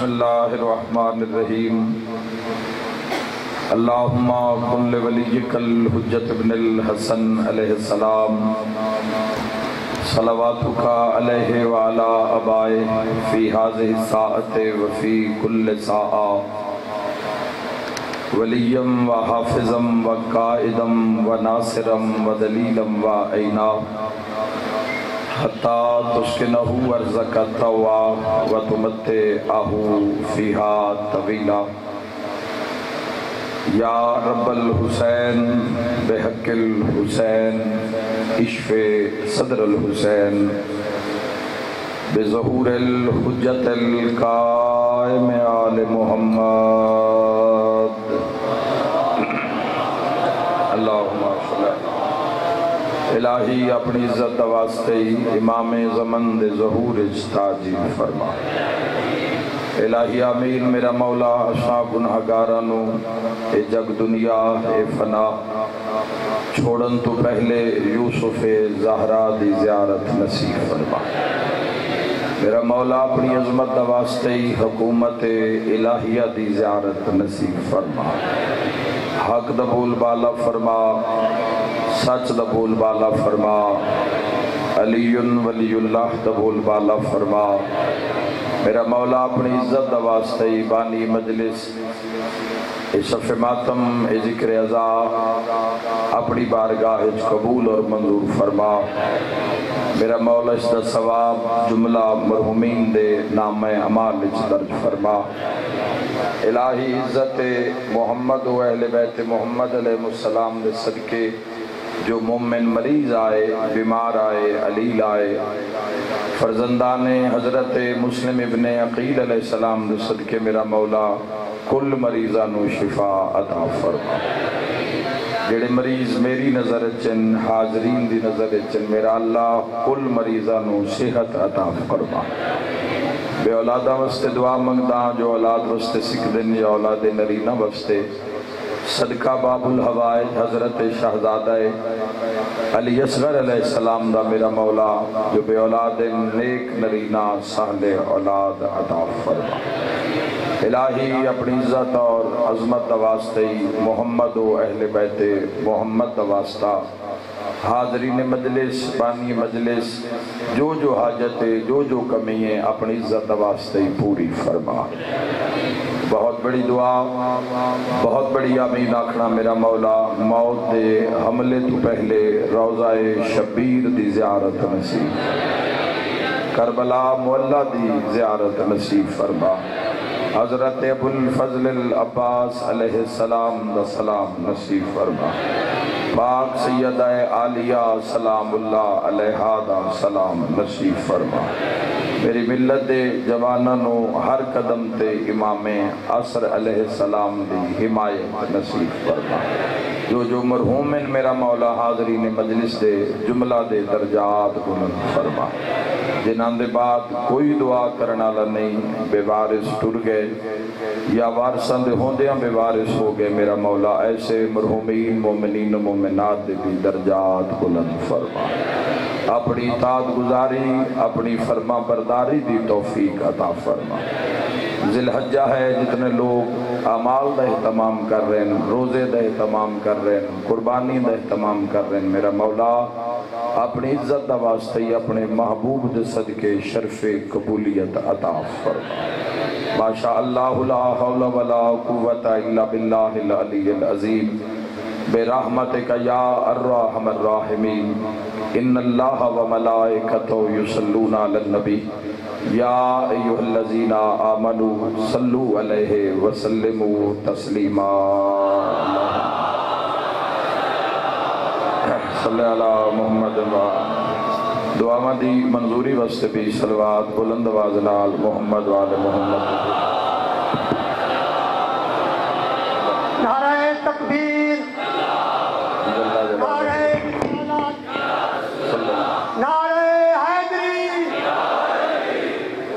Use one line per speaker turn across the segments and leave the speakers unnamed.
بسم اللہ الرحمن الرحیم اللہم کن لولیک الحجت ابن الحسن علیہ السلام صلواتک علیہ وعلا ابائے فی هذه الساعة وفی کل ساعة ولیم و حافظم و قائدم و ناصرم و دلیلم و عینا حتی تسکنہو ارزک التوا و تمتعہو فیہا طویلا یا رب الحسین بحق الحسین اشف صدر الحسین بظہور الحجت القائم آل محمد اللہم صلی اللہ الہی اپنی عزت واسطے امام زمن دے ظہور اجتاجی فرما الہی آمین میرا مولا اشاں گناہگارانو اے جگ دنیا اے فنا چھوڑن تو پہلے یوسف زہرا دی زیارت نصیب فرما میرا مولا اپنی عظمت واسطے حکومت الہیہ دی زیارت نصیب فرما حق دبول بالا فرما سچ دبول بالا فرما علی ولی اللہ دبول بالا فرما میرا مولا اپنی عزت واسطے بانی مجلس صف ماتم ذکر عزا اپنی بارگاہ قبول اور منظور فرما میرا مولا اس دا ثواب جملہ مرحومین دے نام اعمال درج فرما الہی عزت محمد و اہل بیت محمد علیہ السلام دے صدقے جو مومن مریض آئے بیمار آئے علیل آئے فرزندان حضرت مسلم ابن عقیل علیہ السلام دے صدقے میرا مولا کل مریضانو شفا عطا فرما جڑے مریض میری نظر چن حاضرین دی نظر چن میرا اللہ کل مریضانو صحت عطا فرما بے اولادہ وستے دعا منگداں جو اولاد وستے سکھ دن یا اولاد نرینہ وستے صدقہ باب الحوائج حضرت شہزادہ علی اصغر علیہ السلام دا میرا مولا جو بے اولاد نیک نرینہ صالح اولاد عطا فرما الہی اپنی عزت اور عظمت واسطے محمد و اہل بیت محمد واسطہ حاضرین مجلس بانی مجلس جو حاجت جو کمی ہے اپنی عزت واسطے پوری فرما بہت بڑی دعا بہت بڑی آمین آکھنا میرا مولا موت دے حملے تو پہلے روضہ شبیر دی زیارت نصیب کربلا مولا دی زیارت نصیب فرما حضرت ابو الفضل العباس علیہ السلام دا سلام نصیب فرما پاک سیدہ عالیہ سلام اللہ علیہ دا سلام نصیب فرما میری ملت دے جوانانو ہر قدم تے امام عصر علیہ السلام دی حمایت نصیب فرما جو مرحومن میرا مولا حاضرین مجلس دے جملہ دے درجات بلند فرما جنہاں دے بعد کوئی دعا کرنا نہیں بے وارث ٹر گئے یا وارثاں دے ہوندیاں بے وارث ہو گئے میرا مولا ایسے مرحومین مومنین و مومنات دے بھی درجات بلند فرما اپنی اطاعت گزاری اپنی فرما برداری دی توفیق عطا فرما ذی الحجہ ہے جتنے لوگ اعمال دا اہتمام کر رہے ہیں روزے دا اہتمام کر رہے ہیں قربانی دا اہتمام کر رہے ہیں میرا مولا اپنی عزت دا واسطے اپنے محبوب دے صدقے شرف قبولیت عطا فرما ماشاء اللہ لا حول ولا قوت الا باللہ العلی العظیم برحمتک یا الرحم الراحمین ان اللہ و ملائکتہ یصلون علی النبی یا ایہا الذین آمنوا صلو علیہ وسلموا تسلیما صلی علی محمد دعا مدی منظوری واسطے بھی صلوات بلند آواز نال محمد وآل محمد
نعرہ تکبیر نعرہ حیدری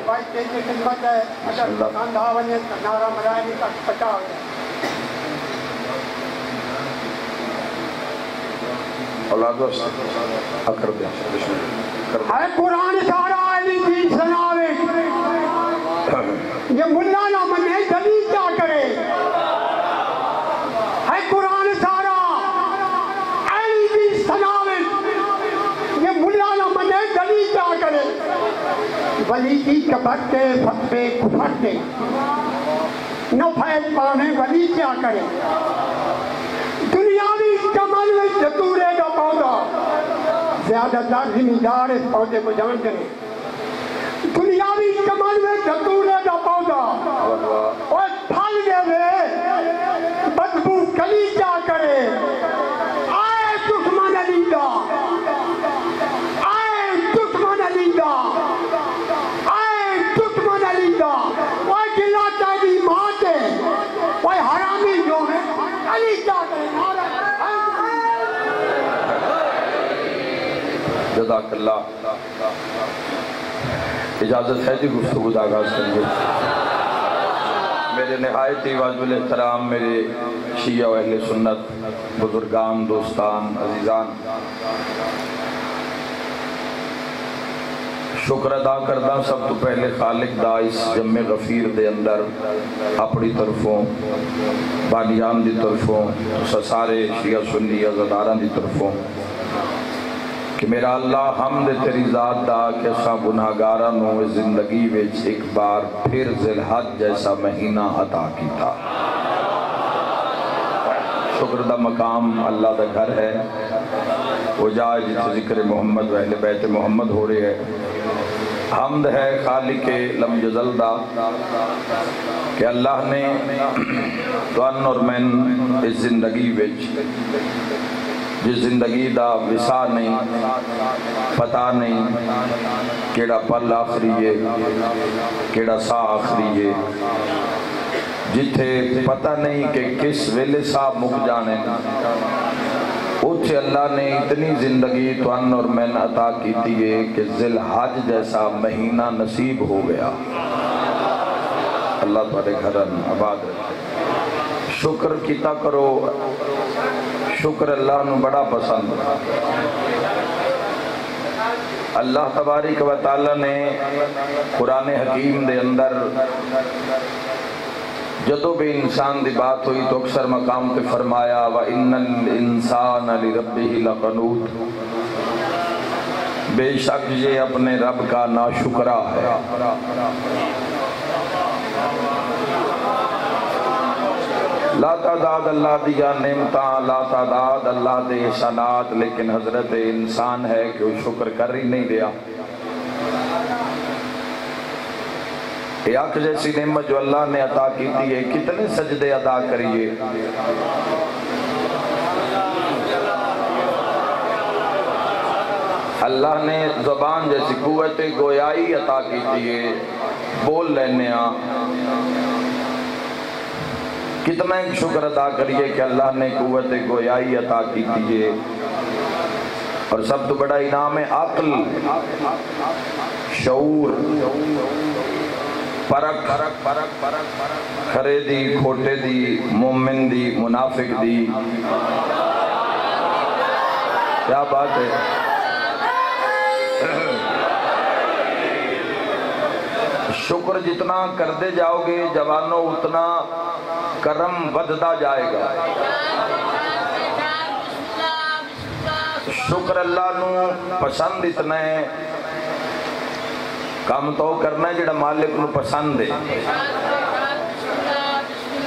بھائی تیجی خدمت ہے اگر کاندھا ونیت نعرہ ملائنی کا پچا ہوئے
اولاد واسطے اکر دیں
ہے قرآن سارا علی دی سناوے یہ ملا نہ منے دلیل کیا کرے ہے قرآن سارا علی بھی سناوت یہ ملا نہ منے دلیل کیا کرے ولی کی کبھٹے فتوے کفرتے نہ فیض پانے ولی کیا کرے دنیاوی کمل میں جتورے کا پودا زیادہ تر زمیندار اس پودے کو جانتے ہیں دنیاوی کمل میں جتورے کا پودا اور پھل دے ہوئے بدبو کلی کیا کرے آئے دشمن علی دا آئے دشمن علی دا آئے دشمن علی دا وہ گلا چاہیے ماتے وہ حرامی جو ہے علی کیا کرے
جزاک اللہ اجازت ہے جی گفتگو کا آغاز کریں گے میرے نہایت ہی واجب الاحترام میرے شیعہ و اہل سنت بزرگان دوستان عزیزان شکر ادا کردہ سب تو پہلے خالق دا اس جمع غفیر دے اندر اپنی طرفوں بانیان دی طرفوں سارے شیعہ سنی عزداران دی طرفوں کہ میرا اللہ حمد تیری ذات دا کہ سا گناہگاراں نو زندگی وچ ایک بار پھر ذی الحج جیسا مہینہ عطا کیتا شکر دا مقام اللہ دا گھر ہے وہ جائے جتنے ذکر محمد و اہل بیت محمد ہو رہے ہے حمد ہے خالق لم یزل دا کہ اللہ نے توان اور من اس زندگی وچ جس زندگی دا وسا نہیں پتہ نہیں کیڑا پل آخری ہے کیڑا سا آخری ہے جتھے پتہ نہیں کہ کس ویلے سا مک جانے اتھے اللہ نے اتنی زندگی توان اور میں عطا کی تھی کہ ذی الحج جیسا مہینہ نصیب ہو گیا اللہ تمہارے گھرن آباد رکھے شکر کیتا کرو شکر اللہ نو بڑا پسند اللہ تبارک و تعالی نے قرآن حکیم دے اندر جدو بھی انسان دی بات ہوئی تو اکثر مقام پہ فرمایا وَإِنَّ الْإِنسَانَ لِرَبِّهِ لَقَنُوتٌ بے شک یہ اپنے رب کا ناشکرہ ہے لا تعداد اللہ دیا نعمتاں لا تعداد اللہ دے احسانات لیکن حضرت انسان ہے کہ وہ شکر کر ہی نہیں دیا ایک جیسی نعمت جو اللہ نے عطا کی تھی ہے کتنے سجدے ادا کریے اللہ نے زبان جیسی قوت گویائی عطا کی تھی ہے بول لینے کتنا ایک شکر ادا کریے کہ اللہ نے قوت گویائی عطا کی تھی ہے اور سب تو بڑا انعام ہے عقل شعور پرک کھرے دی کھوٹے دی مومن دی منافق دی کیا بات ہے شکر جتنا کردے جاؤ گے جوانوں اتنا کرم بدھتا جائے گا شکر اللہ نو پسند اتنا ہے کام تو کرنا ہے جڑا مالک نو پسند ہے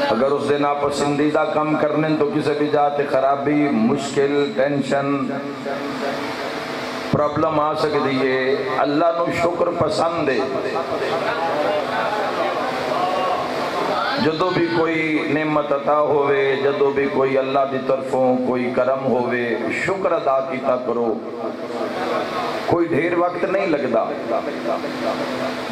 اگر اس دن آپ پسندیدہ کام کرنے تو کسی بھی جاتے خرابی مشکل ٹینشن پرابلم آ سکتی ہے اللہ نو شکر پسند ہے جدو بھی کوئی نعمت عطا ہوئے جدو بھی کوئی اللہ دی طرفوں کوئی کرم ہوئے شکر ادا کیتا کرو کوئی ڈھیر وقت نہیں لگتا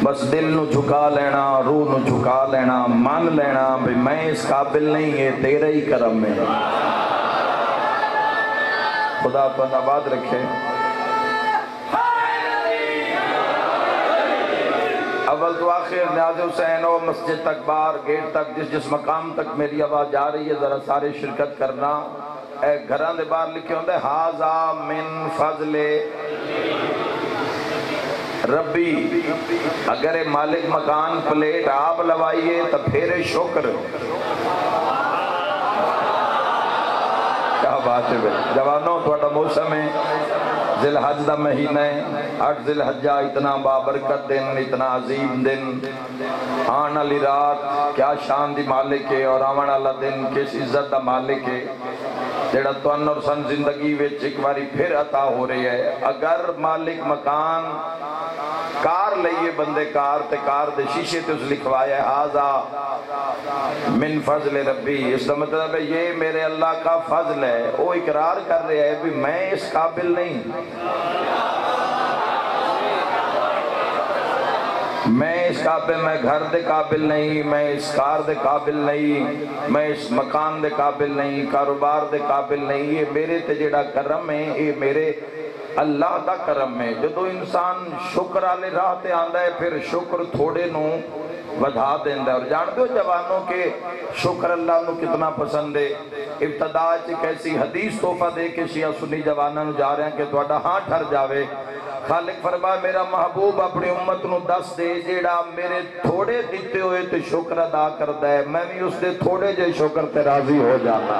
بس دل نو جھکا لینا روح نو جھکا لینا مان لینا بھی میں اس قابل نہیں ہے تیرے ہی کرم میں خدا تو آباد رکھے اول تو آخر نیاز حسین و مسجد تک بار گیٹ تک جس مقام تک میری آواز جا رہی ہے ذرا سارے شرکت کرنا اے گھران دے باہر لکھے ہوندے ہاذا من فضل ربی اگر مالک مکان پلیٹ آپ لوائیے تو پھر شکر. کیا بات ہے بھائی جوانوں، تھوڑا موسم ہے ذی الحج دا مہینہ ہے. 8 ذی الحجہ اتنا بابرکت دن، اتنا عظیم دن، آن والی رات کیا شان دی مالک ہے، اور آن والا دن کس عزت دا مالک ہے جیڑا تن اور سن زندگی وچ ایک باری پھر عطا ہو رہی ہے. اگر مالک مکان کار لئیے بندے کار تے کار دے شیشے تے اس لکھوایا ہے آزا من فضل ربی، اس کا مطلب ہے یہ میرے اللہ کا فضل ہے. وہ اقرار کر رہے ہے بھی میں اس قابل نہیں، میں اس قابل، میں گھر دے قابل نہیں، میں اس کار دے قابل نہیں، میں اس مکان دے قابل نہیں، کاروبار دے قابل نہیں. یہ میرے تے جڑا کرم ہے یہ میرے اللہ دا کرم ہے. جدو انسان شکر آلے راہ تے آندہ ہے پھر شکر تھوڑے نو ودھا دیندہ ہے. اور جان دو جوانوں کے شکر اللہ نو کتنا پسند ہے. ابتدا ایک ایسی حدیث تحفہ دے کے شیعہ سنی جوانوں جا رہے ہیں کہ توڑا ہاں ٹھر جاوے. خالق فرمائے میرا محبوب اپنی امت نو دس دے جیڑا میرے تھوڑے دیتے ہوئے تے شکر ادا کرتا ہے، میں بھی اس دے تھوڑے جے شکر تے راضی ہو جانا.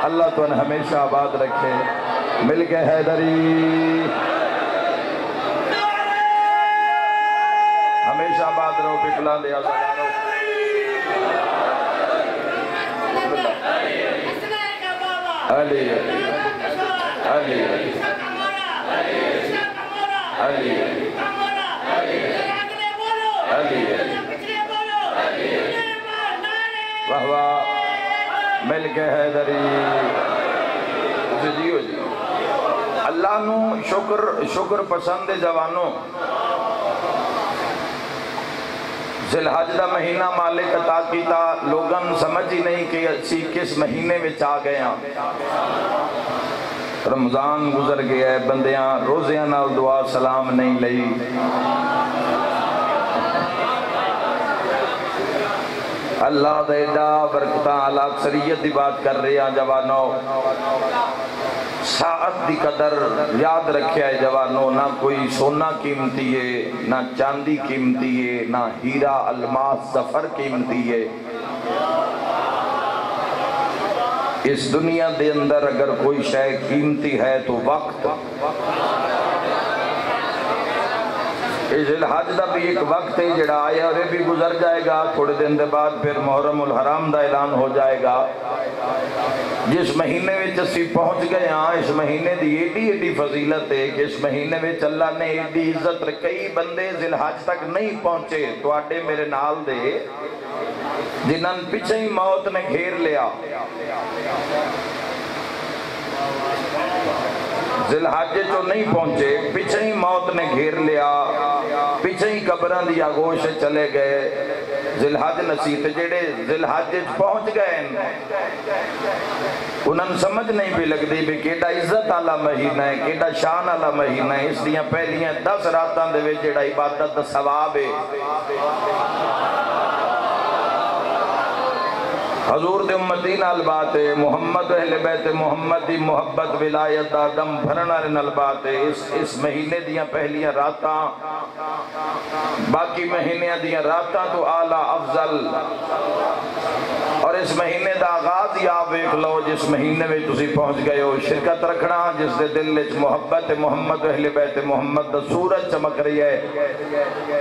اللہ تو انہیں ہمیشہ آباد رکھے. مل کے حیدری ہمیشہ آباد رہو. پکلا لیا سلام علی علی علی علی واہ واہ. مل کے حیدری جی جی اللہ نو شکر پسند ہے. جوانوں ذی الحج دا مہینہ مالک عطا کیتا، لوگن سمجھ ہی نہیں کہ اسی کس مہینے میں آ گئے ہیں. رمضان گزر گیا ہے، بندیاں روزیاں نال دعا سلام نہیں لئی. اللہ دے دا برکتاں اللہ اکثریت دی بات کر رہے ہیں. جوانوں ساعت دی قدر یاد رکھیا ہے. جوانوں نہ کوئی سونا قیمتی ہے، نہ چاندی قیمتی ہے، نہ ہیرا الماس ظفر قیمتی ہے. اس دنیا دے اندر اگر کوئی شے قیمتی ہے تو وقت. ذی الحج دا بھی ایک وقت ہے جڑا آیا اور یہ بھی گزر جائے گا. تھوڑے دن دے بعد پھر محرم الحرام دا اعلان ہو جائے گا. جس مہینے میں اسی پہنچ گئے ہاں، اس مہینے دی ایڈی فضیلت ہے کہ اس مہینے میں اللہ نے ایڈی عزت رکھی. کئی بندے ذی الحج تک نہیں پہنچے تو آٹے میرے نال دے جنہاں پیچھے ہی موت نے گھیر لیا. ذی الحج جو نہیں پہنچے پیچھے ہی موت نے گھیر لیا، پیچھے ہی قبران دی آگوش چلے گئے. ذی الحج نصیحت جڑے ذی الحج پہنچ گئے انہوں سمجھ نہیں بھی لگ دی بھی کیڑا عزت آلہ مہینہ ہے، کیڑا شان آلہ مہینہ ہے. اس دیاں پہلیاں 10 راتاں دے وچ جڑا عبادت دا ثواب ہے. حضور دے امتی نال بات ہے، محمد اہل بیت محمد دی محبت ولایت دا دم بھرنا نال بات ہے. اس مہینے دیاں پہلیاں راتاں باقی مہینے دیاں راتاں تو اعلیٰ افضل. اور اس مہینے دا آغاز ہی آپ ایک لو جس مہینے میں تسی پہنچ گئے ہو. شرکت رکھنا جس دے دل وچ محبت محمد اہل بیت محمد دا سورج چمک رہی ہے.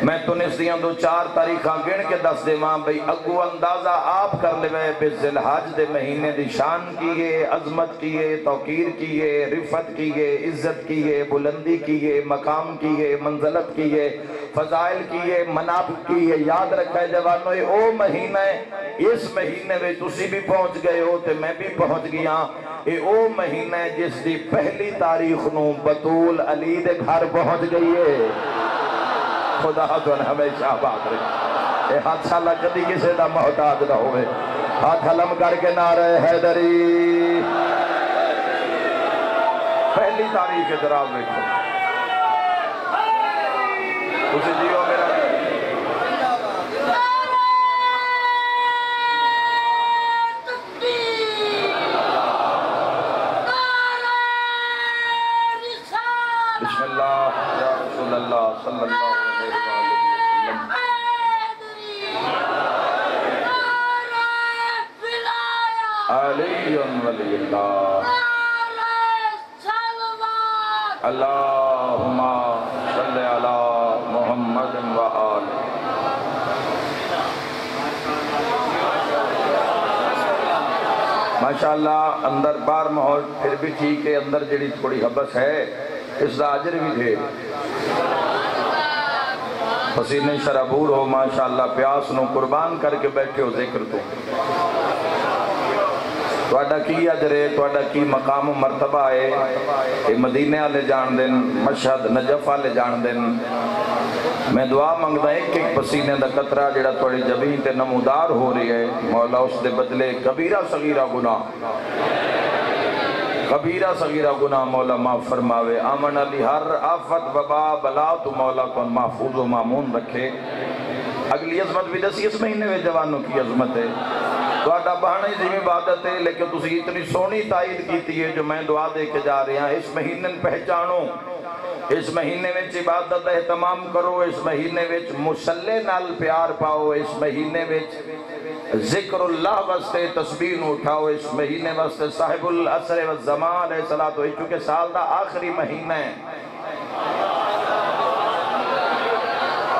میں تنس دیاں 2-4 تاریخاں گن کے دس دے ماں بھئی اگو اندازہ آپ کر لے ذی الحج دے مہینے دی شان کیے، عظمت کیے، توقیر کیے، رفت کیے، عزت کیے، بلندی کیے، مقام کیے، منزلت کیے، فضائل کیے، منافق کیے. یاد رکھا ہے جوانوں او مہینہ ہے. اس مہینے میں تسی بھی پہنچ گئے ہو تے میں بھی پہنچ گیا. اے او مہینہ ہے جس دی پہلی تاریخ نو بطول علی دے گھر پہنچ گئی ہے. خدا تو ہمیشہ آباد رہے. اے ہاتھ سالہ کدی کسے دا محتاج نہ ہوئے. ہاتھ حلم کر کے نعرہ حیدری. پہلی تاریخ ادراز دیکھو اسے جیو میرا بسم اللہ یا رسول اللہ صلی اللہ علیہ وسلم علی ولی اللہ اللہم صلی علی محمد و آل ماشاءاللہ اندر بار ماحول پھر بھی ٹھیک ہے اندر جڑی تھوڑی حبس ہے اس دا عجر بھی دے پسینے شرابور ہو ماشاءاللہ پیاس نو قربان کر کے بیٹھے ہو ذکر تو توڑا کی عجر ہے توڑا کی مقام و مرتبہ ہے کہ مدینہ آلے جان دن مشہد نجف آلے جان دن میں دعا مانگدا ایک ایک پسینے دا قطرہ جڑا توڑی جبین تے نمودار ہو رہی ہے مولا اس دے بدلے کبیرہ صغیرہ گناہ کبیرہ صغیرہ گناہ مولا معاف فرماوے آمن علی ہر آفت وبا بلا تو مولا کون محفوظ و معمون رکھے اگلی عظمت بھی دسی اس مہینے میں جوانوں کی عظمت ہے تو آٹا بہانے زمین عبادت ہے لیکن تسی اتنی سونی تائید کیتی ہے جو میں دعا دے کے جا رہے ہیں اس مہینے پہچانو اس مہینے میں عبادت اہتمام کرو اس مہینے میں مسلح نال پیار پاؤ اس مہینے میں ذکر اللہ واسطے تسبیح اٹھاؤ اس مہینے واسطے صاحب العصر والزمان علیہ الصلوۃ چونکہ سال دا آخری مہینہ ہے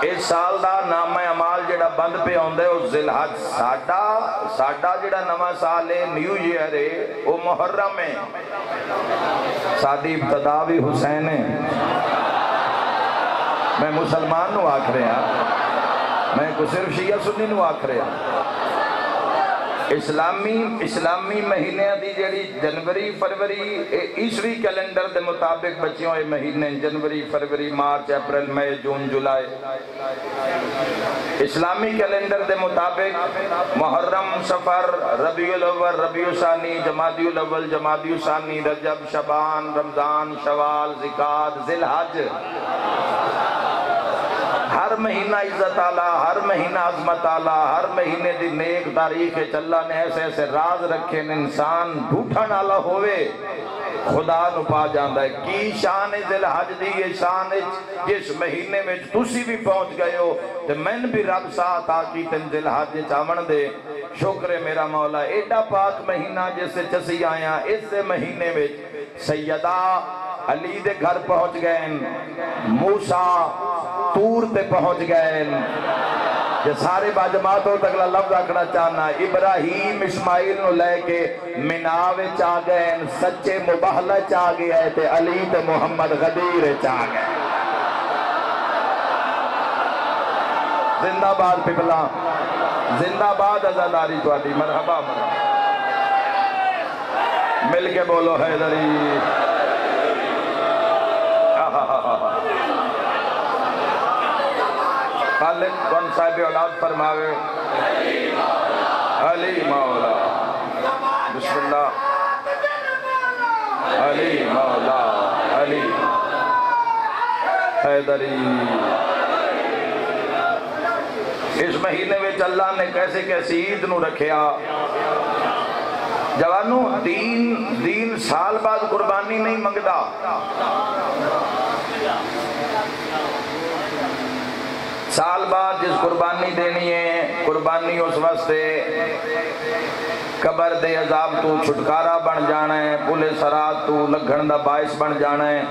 اس سال دا نام عمال جڑا بند پہ ہوندے او ذوالحج ساڈا جڑا نواں سال ہے نیو ایئر ہے وہ محرم ہے ساڈی ابتدا بھی حسین ہے میں مسلمان نو آکھ رہا میں کو صرف شیعہ سنی نو آکھ رہا اسلامی مہینے دی جڑی جنوری فروری عیسوی کیلنڈر دے مطابق بچیوں اے مہینے جنوری فروری مارچ اپریل مئی جون جولائی اسلامی کیلنڈر دے مطابق محرم سفر ربیع الاول ربیع الثانی جمادی الاول جمادی الثانی رجب شعبان رمضان شوال ذوالقعدہ ذوالحج ہر مہینہ عزت آلہ ہر مہینہ عظمت آلہ ہر مہینے دی نیک تاریخ اللہ نے ایسے ایسے راز رکھے انسان ڈھوٹھن آلہ ہوئے خدا نو پا جاندہ ہے کی شان ذوالحج دی یہ شان جس مہینے میں تسی بھی پہنچ گئے ہو تو میں بھی رب ساتھ آکی تن ذوالحج چاون دے شکر میرا مولا ایڈا پاک مہینہ جس سے چسی آیا اس مہینے میں سیدہ علی دے گھر پہنچ گئے موسیٰ تور تے پہنچ گئے یہ سارے باجماعتوں تک لفظ آکھنا چاہنا ابراہیم اسماعیل نو لے کے مناوے چاہ گئے سچے مباہلہ چاہ گئے تے علی تے محمد غدیر چاہ گئے زندہ باد پپلا زندہ باد ازاداری تواڈی مرحبا مرحبا مل کے بولو حیدری خالق کون صاحب اولاد فرماوے علی مولا بسم اللہ علی مولا علی حیدری اس مہینے میں اللہ نے کیسے کیسی عید نو رکھیا جوانوں دین سال بعد قربانی نہیں منگدا سال بعد جس قربانی دینی ہے قربانی اس واسطے قبر دے عذاب تو چھٹکارا بن جانا ہے پلے سرات تو لگھن دا باعث بن جانا ہے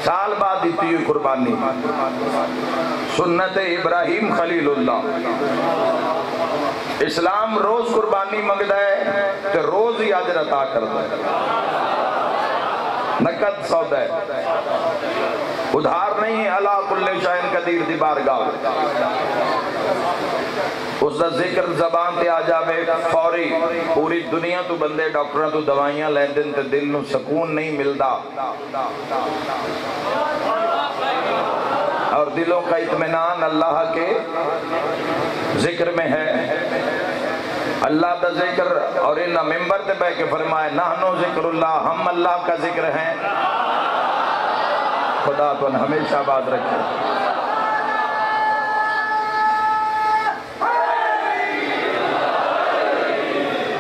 سال بعد دیتی ہوئی قربانی سنت ابراہیم خلیل اللہ اسلام روز قربانی منگدا ہے کہ روز ہی اجر عطا کرتا ہے نقد سودا ہے ادھار نہیں ہے اللہ کل شاہن قدیر دی بارگاہ اس دا ذکر زبان تے آ جاوے فوری پوری دنیا تو بندے ڈاکٹروں تو دوائیاں لین دن تے دل نو سکون نہیں ملدا اور دلوں کا اطمینان اللہ کے ذکر میں ہے اللہ دا ذکر اور انہا ممبر تے بے کے فرمائے نحنو ذکر اللہ ہم اللہ کا ذکر ہیں خدا تو ہمیشہ بات رکھے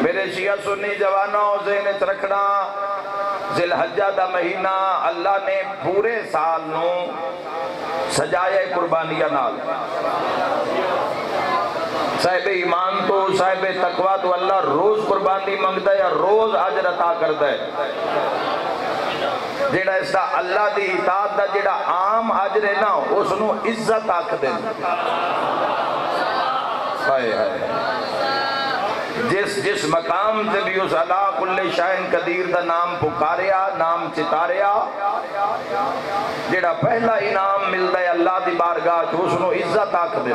میرے شیعہ سنی جوانوں ذہن رکھنا ذی الحجہ دا مہینہ اللہ نے پورے سال نو سجایا قربانیاں نال صاحب ایمان تو صاحب تقوی تو اللہ روز قربانی منگتا ہے یا روز اجر عطا کرتا ہے جیڑا اس دا اللہ دی اطاعت دا جیڑا عام اجر ہے نا اس نو عزت آکھ دیں ہائے ہائے جس مقام سے بھی اس اللہ کل شاہن قدیر دا نام پکاریا نام چتاریا جیڑا پہلا انعام ملتا ہے اللہ دی بارگاہ تو اس نو عزت آکھ دیں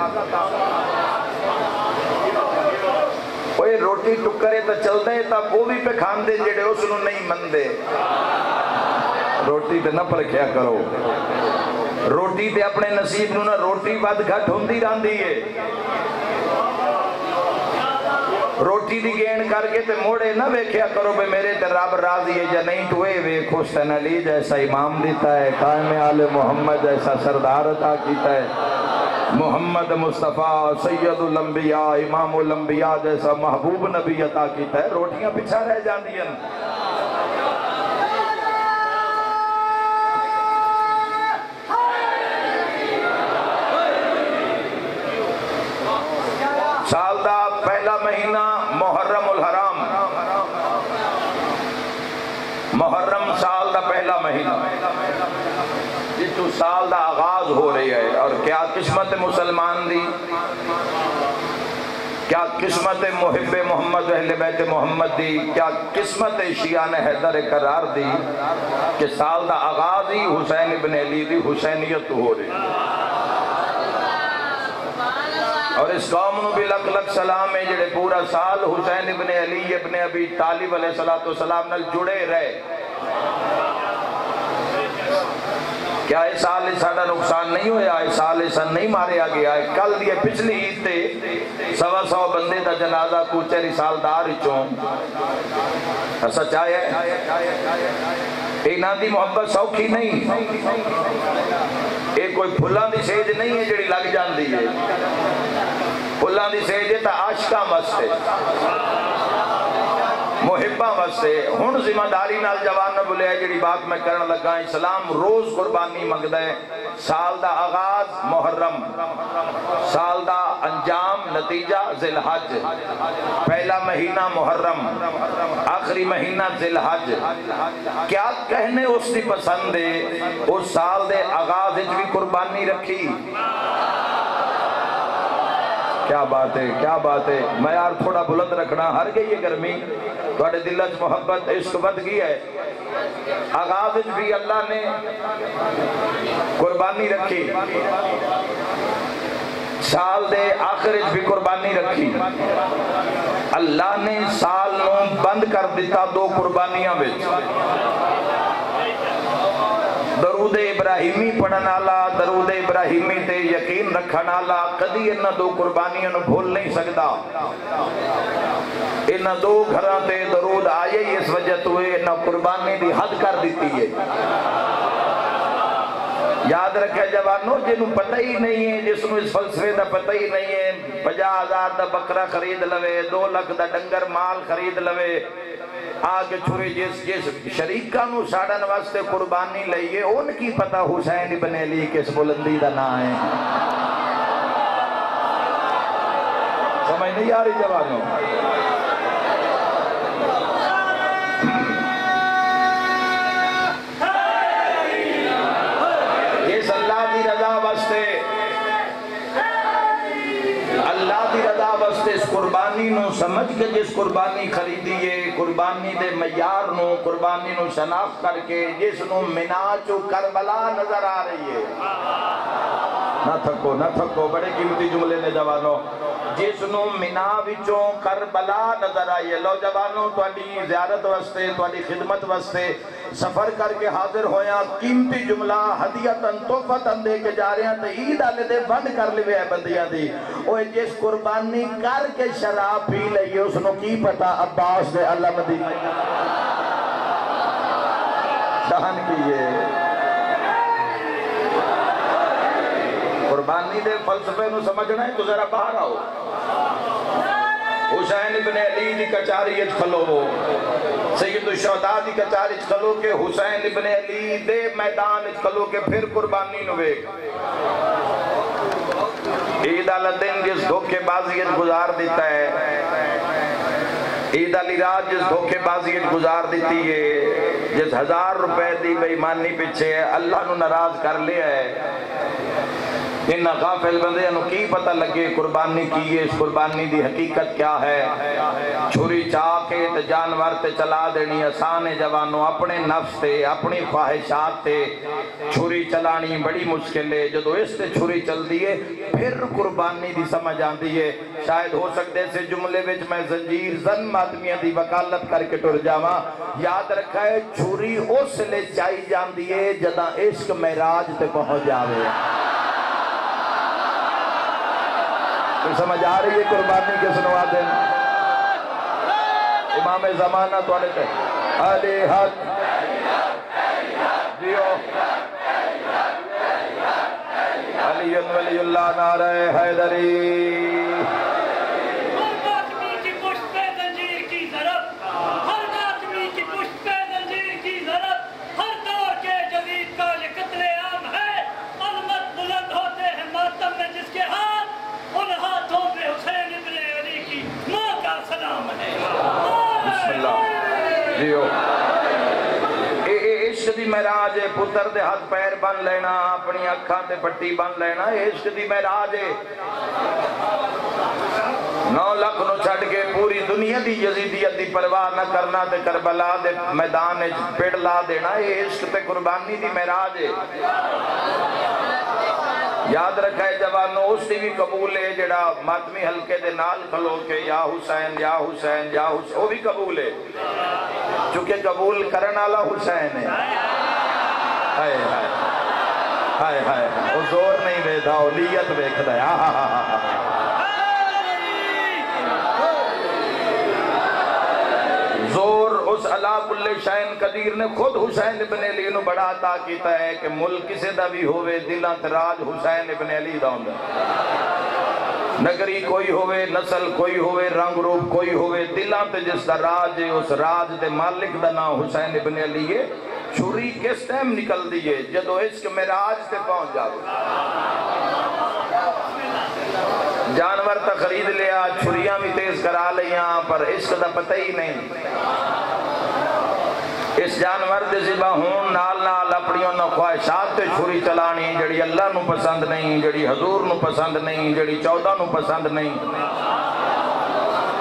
کوئی روٹی ٹکرے تا چل دے تا وہ بھی پہ کھان دے جیڑے اس نو نہیں من دے روٹی تے نہ پرکھیا کرو روٹی تے اپنے نصیب نو نہ روٹی بات گھٹ ہوندی راندی ہے روٹی دی گین کر کے تے موڑے نہ ویکھیا کرو بے میرے تے رب راضی ہے یا نہیں تو اے ویکھ حسین علی جیسا امام دیتا ہے قائم آل محمد جیسا سردار عطا کیتا ہے محمد مصطفیٰ سید الانبیاء امام الانبیاء جیسا محبوب نبی عطا کیتا ہے روٹیاں پچھا رہ جاندی ہیں سال دا پہلا مہینہ محرم الحرام محرم سال دا پہلا مہینہ جتو سال دا آغاز ہو رہی ہے اور کیا قسمت مسلمان دی کیا قسمت محب محمد و اہل بیت محمد دی کیا قسمت شیعان حیدر قرار دی کہ سال دا آغاز ہی حسین ابن علی دی حسینیت ہو رہی اور اس قوم نو بھی لکھ لکھ سلام ہے جڑے پورا سال حسین ابن علی ابن ابی طالب علیہ السلام نال جڑے رہے کیا اس سال ساڑا نقصان نہیں ہویا اس سال ایسا نہیں ماریا گیا ہے کل دیئے پچھلی عید تے 100 بندے دا جنازہ کوچے رسالدار چون سچائی ہے اینا دی محبت سوکھی نہیں ایک کوئی پھلاں دی سیج نہیں ہے جڑی لگ جان دی ہے پھلاں دی سیج ہے تا عاشقاں واسطے محباں واسطے ہن ذمہ داری نال جوان نہ بولے جڑی بات میں کرن لگا اسلام روز قربانی منگدا ہے سال دا آغاز محرم سال دا انجام نتیجہ ذی الحج پہلا مہینہ محرم آخری مہینہ ذی الحج کیا کہنے اس دی پسند ہے اس سال دے آغاز وچ بھی قربانی رکھی کیا بات ہے میں یار تھوڑا بلند رکھنا ہر گئی ہے گرمی تھوڑے دلت محبت عشق بد گئی ہے آغاز بھی اللہ نے قربانی رکھی سال دے آخر بھی قربانی رکھی اللہ نے سال نو بند کر دیتا 2 قربانیاں بچ درود ابراہیمی پڑھن آلا درود ابراہیمی تے یقین رکھن آلا کدی انہا 2 قربانیاں نو بھول نہیں سکتا انہا 2 گھران تے درود آئے اس وجہ تو انہا قربانی دی حد کر دیتی ہے یاد رکھے جوانوں جنہوں پتہ ہی نہیں ہے جس نو اس فلسفے دا پتہ ہی نہیں ہے 50,000 دا بکرہ خرید لوے 2 لکھ دا ڈنگر مال خرید لوے آگے چھوڑے جس شریکہ نو ساڑھن واسطے قربانی لئیے ان کی پتہ حسین ابن علی کس بلندی دا نا ہے سمجھ نہیں آ رہی جوانوں جس اللہ دی رضا واسطے اللہ دی رضا واسطے اس قربانی نو سمجھ کے جس قربانی خریدیے قربانی دے معیار نو قربانی نو شناخت کر کے جس نو منا چو کربلا نظر آ رہی ہے نہ تھکو بڑے قیمتی جملے نے جوانوں جس نو منا وچوں کربلا نظر آئی ہے لو جوانوں تواڈی زیارت واسطے تواڈی خدمت واسطے سفر کر کے حاضر ہویا قیمتی جملہ ہدیتاً تحفتاً دے کے جا رہے ہیں تو عید آلے دے بند کر لیوے ہے بندیاں دی اوہ جس قربانی کر کے شراب پی لئیے اس نو کی پتا عباس دے علم دی شہن کیے قربانی دے فلسفے نو سمجھنا ہے تو ذرا باہر آؤ حسین ابن علی دی کچاری اچ کھلو سید الشہداء دی کچاری اچ کھلو کے حسین ابن علی دے میدان اچ کھلو کے پھر قربانی نو ویکھ عید الدین جس دھوکے بازی گزار دیتا ہے عید علی رات جس دھوکے بازی گزار دیتی ہے جس 1000 روپے دی بے ایمانی پیچھے اللہ نو ناراض کر لیا ہے ان غافل بندے انو کی پتہ لگے قربانی کی ہے اس قربانی دی حقیقت کیا ہے چھری چاہ کے تے جانور تے چلا دینی آسان ہے جوانوں اپنے نفس تے اپنی خواہشات تے چھری چلانی بڑی مشکل ہے جدو اس تے چھری چل دیئے پھر قربانی دی سمجھ آن دیئے شاید ہو سکتے سے جملے وچ میں زنجیر زن مادمیاں دی وکالت کر کے ٹر جاواں یاد رکھا ہے چھری اس لے چائی جان دیئے جدہ عشق معراج تے پہنچ جاوے سمجھ آ رہی ہے قربانی کے سنوا دیں امام زمانہ تو آنے تے علی حق دیو علی ولی اللہ نعرہ حیدری عشق دی معراج ہے پتر دے ہاتھ پیر بن لینا اپنی اکھاں تے پٹی بن لینا عشق دی معراج ہے 9 لاکھ نو چھڑ کے پوری دنیا دی یزیدیت دی پرواہ نہ کرنا تے کربلا دے میدان پیڑ لا دینا یہ عشق تے قربانی دی معراج ہے یاد رکھا ہے جوانوں اس دی بھی قبول ہے جڑا ماتمی حلقے دے نال کھلو کے یا حسین یا حسین یا حسین وہ بھی قبول ہے چونکہ قبول کرن والا حسین ہے ہائے ہائے ہائے ہائے وہ زور نہیں ویدا اولیت ویکھدا ہے زور اس علا کل شائن قدیر نے خود حسین ابن علی نو بڑا عطا کیتا ہے کہ ملک کسے دا بھی ہوئے دلہ تراج حسین ابن علی دا ہوندہ نگری کوئی ہوئے نسل کوئی ہوئے رنگ روپ کوئی ہوئے دلہ تے جس دا راج ہے اس راج دے مالک دا نام حسین ابن علی ہے چھری کس ٹائم نکل دیئے جدو عشق معراج تے پہنچ جاؤ جانور تا خرید لیا چھریاں بھی تیز کرا لیاں پر عشق دا پتہ ہی نہیں اس جانور دے ذبح ہون نال نال اپنیوں نہ خواہشات تے چھری چلانی جڑی اللہ نو پسند نہیں جڑی حضور نو پسند نہیں جڑی 14 نو پسند نہیں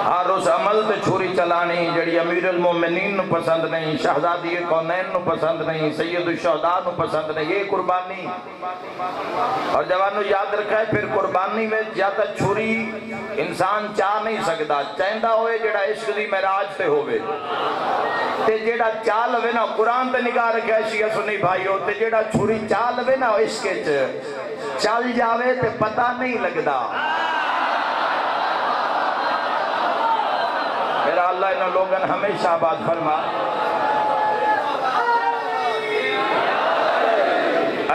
ہر اس عمل تے چھری چلانی جڑی امیر المومنین نو پسند نہیں شہزادی کونین نو پسند نہیں سید الشہداء نو پسند نہیں یہ قربانی اور جوانو یاد رکھا ہے پھر قربانی میں جاتا چھری انسان چاہ نہیں سکتا چاہندہ ہوئے جڑا عشق دی معراج تے ہوئے تے جیڑا چال ہوئے نا قرآن تے نگاہ رکھا ہے شیعہ سنی بھائیو تے جیڑا چھری چال ہوئے نا عشق چل جاوے تے پتہ نہیں لگدا میرا اللہ انہوں لوگن ہمیشہ آباد فرما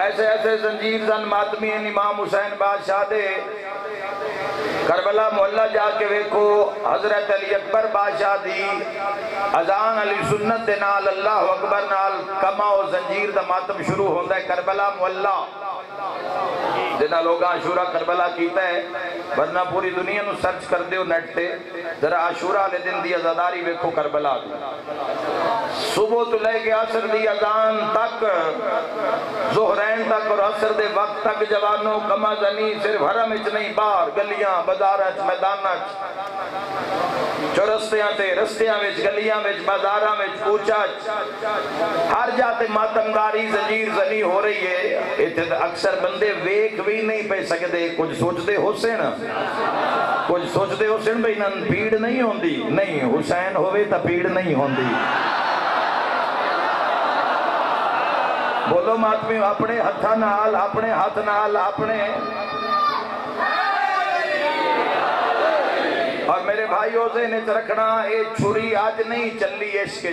ایسے ایسے زنجیر زن ماتمی امام حسین بادشاہ دے کربلا محلہ جا کے ویکھو حضرت علی اکبر بادشاہ دی اذان علی سنت دے نال اللہ اکبر نال کما و زنجیر دا ماتم شروع ہوندہ ہے کربلا محلہ جنہا لوگ عاشورہ کربلا کیتا ہے ورنہ پوری دنیا نو سرچ کر دیو نیٹ تے ذرا عاشورہ لے دن دی ازاداری ویکھو کربلا دی صبح تو لے کے عصر دی اذان تک ظہرین تک اور عصر دے وقت تک جوانوں کما زنی صرف حرم اچ نہیں باہر گلیاں بازارچ میدانچ چورستیاں تے رستیاں وچ گلیاں وچ بازاراں وچ کوچاچ ہر جاتے ماتمداری زنجیر زنی ہو رہی ہے اتنے اکثر بندے ویک بھی نہیں پہ سکتے کچھ سوچتے حسین کچھ سوچتے حسین بھئی نن پیڑ نہیں ہوندی نہیں حسین ہوئے تا پیڑ نہیں ہوندی بولو ماتمی اپنے ہتھا نال اپنے ہاتھ نال اپنے اور میرے بھائیوں سے انہیں رکھنا ایک چھری آج نہیں چلی عشق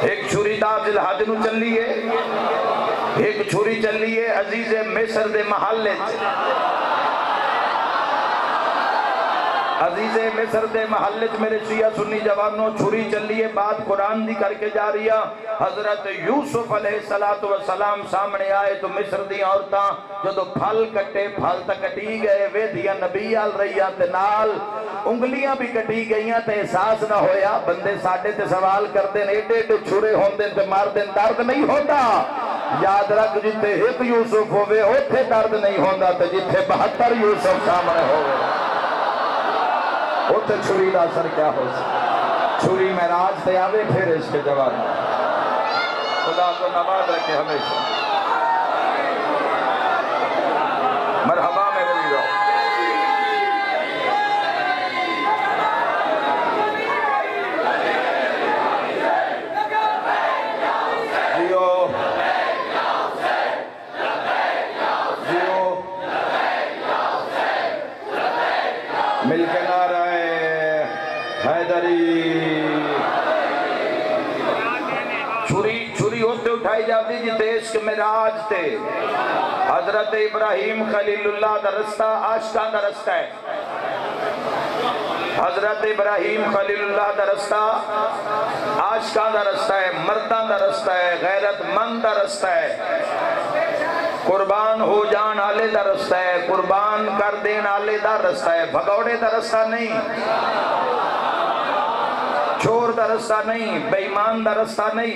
ایک چھری داخل حج نو چلی ہے ایک چھری چلی ہے عزیز مصر دے محلے عزیز مصر دے محلت میرے شیعہ سنی جوانوں چھری چلیے بات قرآن دی کر کے جا رہی ہے. حضرت یوسف علیہ السلام سامنے آئے تو مصر دی عورتاں جدو پھل کٹے پھل تا کٹی گئے وے دیا نبی آل رہیاں تے نال انگلیاں بھی کٹی گئیاں تے احساس نہ ہویا. بندے ساڑھے تے سوال کر دیں ایڈے ایڈے چھرے ہوندے تے مار دیں درد نہیں ہوتا. یاد رکھ جتے ایک یوسف ہوئے اوتھے درد نہیں ہوندہ تے جتے 72 یوسف سامنے ہوئے اوتھے چھری دا اثر کیا ہو سکتا. چھری معراج تے آوے پھر اس کے جواب خدا کو نواز رکھے ہمیشہ. مرحبا میرے لیے مل کے نعرہ حیدری. چھری ہوتے اٹھائی جاتی جتے عشق معراج تے. حضرت ابراہیم خلیل اللہ دا رستہ عاشقاں دا رستہ ہے. حضرت ابراہیم خلیل اللہ دا رستہ عاشقاں دا رستہ ہے, مرداں دا رستہ ہے, غیرت مند دا رستہ ہے, قربان ہو جان آلے دا رستہ ہے, قربان کر دین آلے دا رستہ ہے, بھگوڑے دا رستہ نہیں, چور دا رستہ نہیں, بے ایمان دا رستہ نہیں,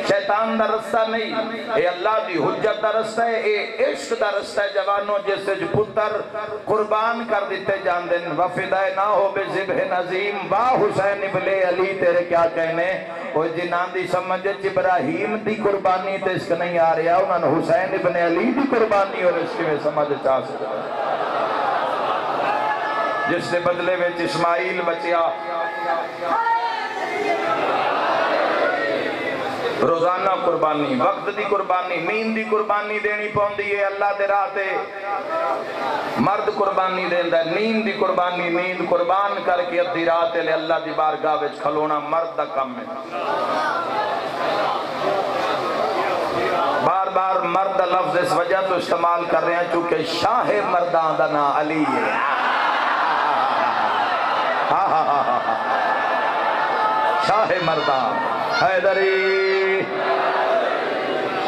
شیطان دا رستہ نہیں. اے اللہ دی حجت دا رستہ ہے, اے عشق دا رستہ ہے جوانوں جیسے جو پتر قربان کر دیتے جان دن. وفدائے نہ ہو بے ذبح نظیم با حسین ابن علی تیرے کیا کہنے. کوئی جنان دی سمجھے ابراہیم دی قربانی تے اس کا نہیں آ رہا, انہوں نے حسین ابن علی دی قربانی اور اس کی میں سمجھ چاہ سکتا جس نے بدلے میں اسماعیل بچیا. روزانہ قربانی, وقت دی قربانی, نیند دی قربانی دینی پوندی ہے. اللہ دے راہ تے مرد قربانی دیندا ہے, نیند دی قربانی, نیند قربان کر کے ادھی رات لے اللہ دی بارگاہ وچ کھلونا مرد دا کم ہے. بار بار مرد لفظ اس وجہ تو استعمال کر رہے ہیں چونکہ شاہ مردان دا نا علی ہے. شاہ مردان حیدری,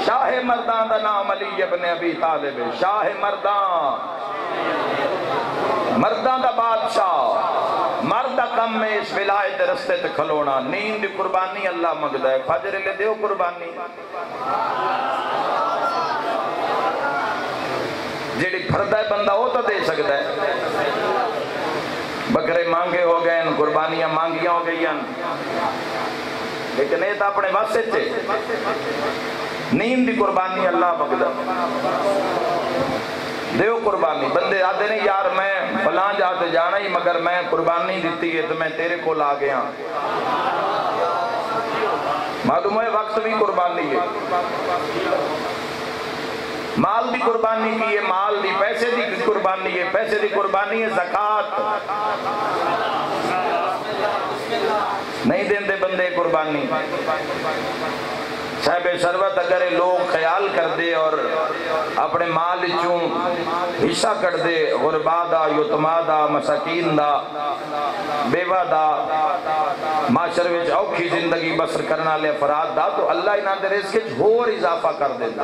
شاہ مردان دا نام علی ابن ابی طالب. شاہ مردان, مردان دا بادشاہ, مرد کم میں اس ولایت رستے تے کھلونا. نیند قربانی اللہ مگدہ ہے, فجر لے دیو قربانی. جیڑی پھردہ ہے بندہ ہو تو دے سکتا ہے. بکرے مانگے ہو گئے, قربانیاں مانگیاں ہو گئی, لیکن یہ تو اپنے واسطے چھے. نیند دی قربانی اللہ مگدہ دیو قربانی. بندے آتے نہیں یار میں فلاں جاتے جانا ہی مگر میں قربانی دیتی ہے تو میں تیرے کو لا گیا. معلوم ہے وقت بھی قربانی ہے, مال دی قربانی کی ہے, مال دی, پیسے دی قربانی ہے, پیسے دی قربانی ہے زکاة. نہیں دیندے بندے قربانی. صاحب ثروت اگر لوگ خیال کر دے اور اپنے مال چوں حصہ کر دے, غربا دا, یتما دا, مساکین دا, بیوہ دا, معاشر وچ اوکھی زندگی بسر کرنا لے افراد دا, تو اللہ انہاں دے رزق وچ اور اضافہ کر دیتا.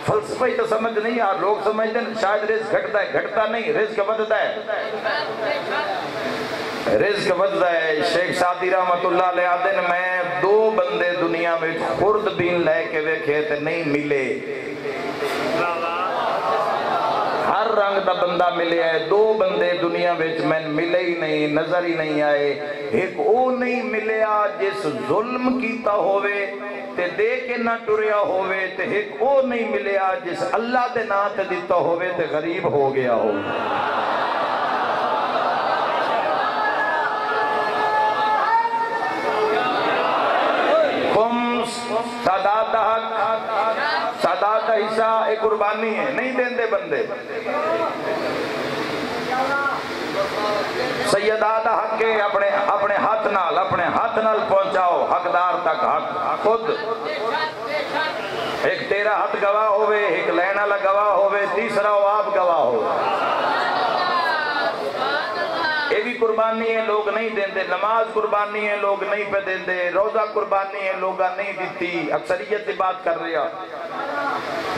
فلسفہ ہی تو سمجھ نہیں یار. لوگ سمجھتے ہیں شاید رزق گھٹتا ہے, گھٹتا نہیں, رزق بدتا ہے, رزق بدتا ہے. شیخ سعدی رحمت اللہ علیہ آدھے میں 2 بندے دنیا میں خرد بین لے کے ویکھے تے نہیں ملے. ہر رنگ دا بندہ ملے ہے, 2 بندے دنیا میں ملے ہی نہیں, نظر ہی نہیں آئے. ایک او نہیں ملیا جس ظلم کیتا ہوئے تے دے کے نہ ٹریا ہوئے, تے ایک او نہیں ملیا جس اللہ دے نا تے دیتا ہوئے تے غریب ہو گیا ہو. سادات حق, سادات حصہ ایک قربانی ہے, نہیں دیندے بندے. سیدات حق کے اپنے ہاتھ نال پہنچاؤ حقدار تک حق خود. ایک تیرا ہاتھ گواہ ہوئے, ایک لین والا گواہ ہوئے, تیسرا وہ آپ گواہ ہو. قربانی ہے لوگ نہیں دیندے، نماز قربانی ہے لوگ نہیں پہ دیندے، روزہ قربانی ہے لوگ نہیں دیتی، اکثریت کی بات کر رہا۔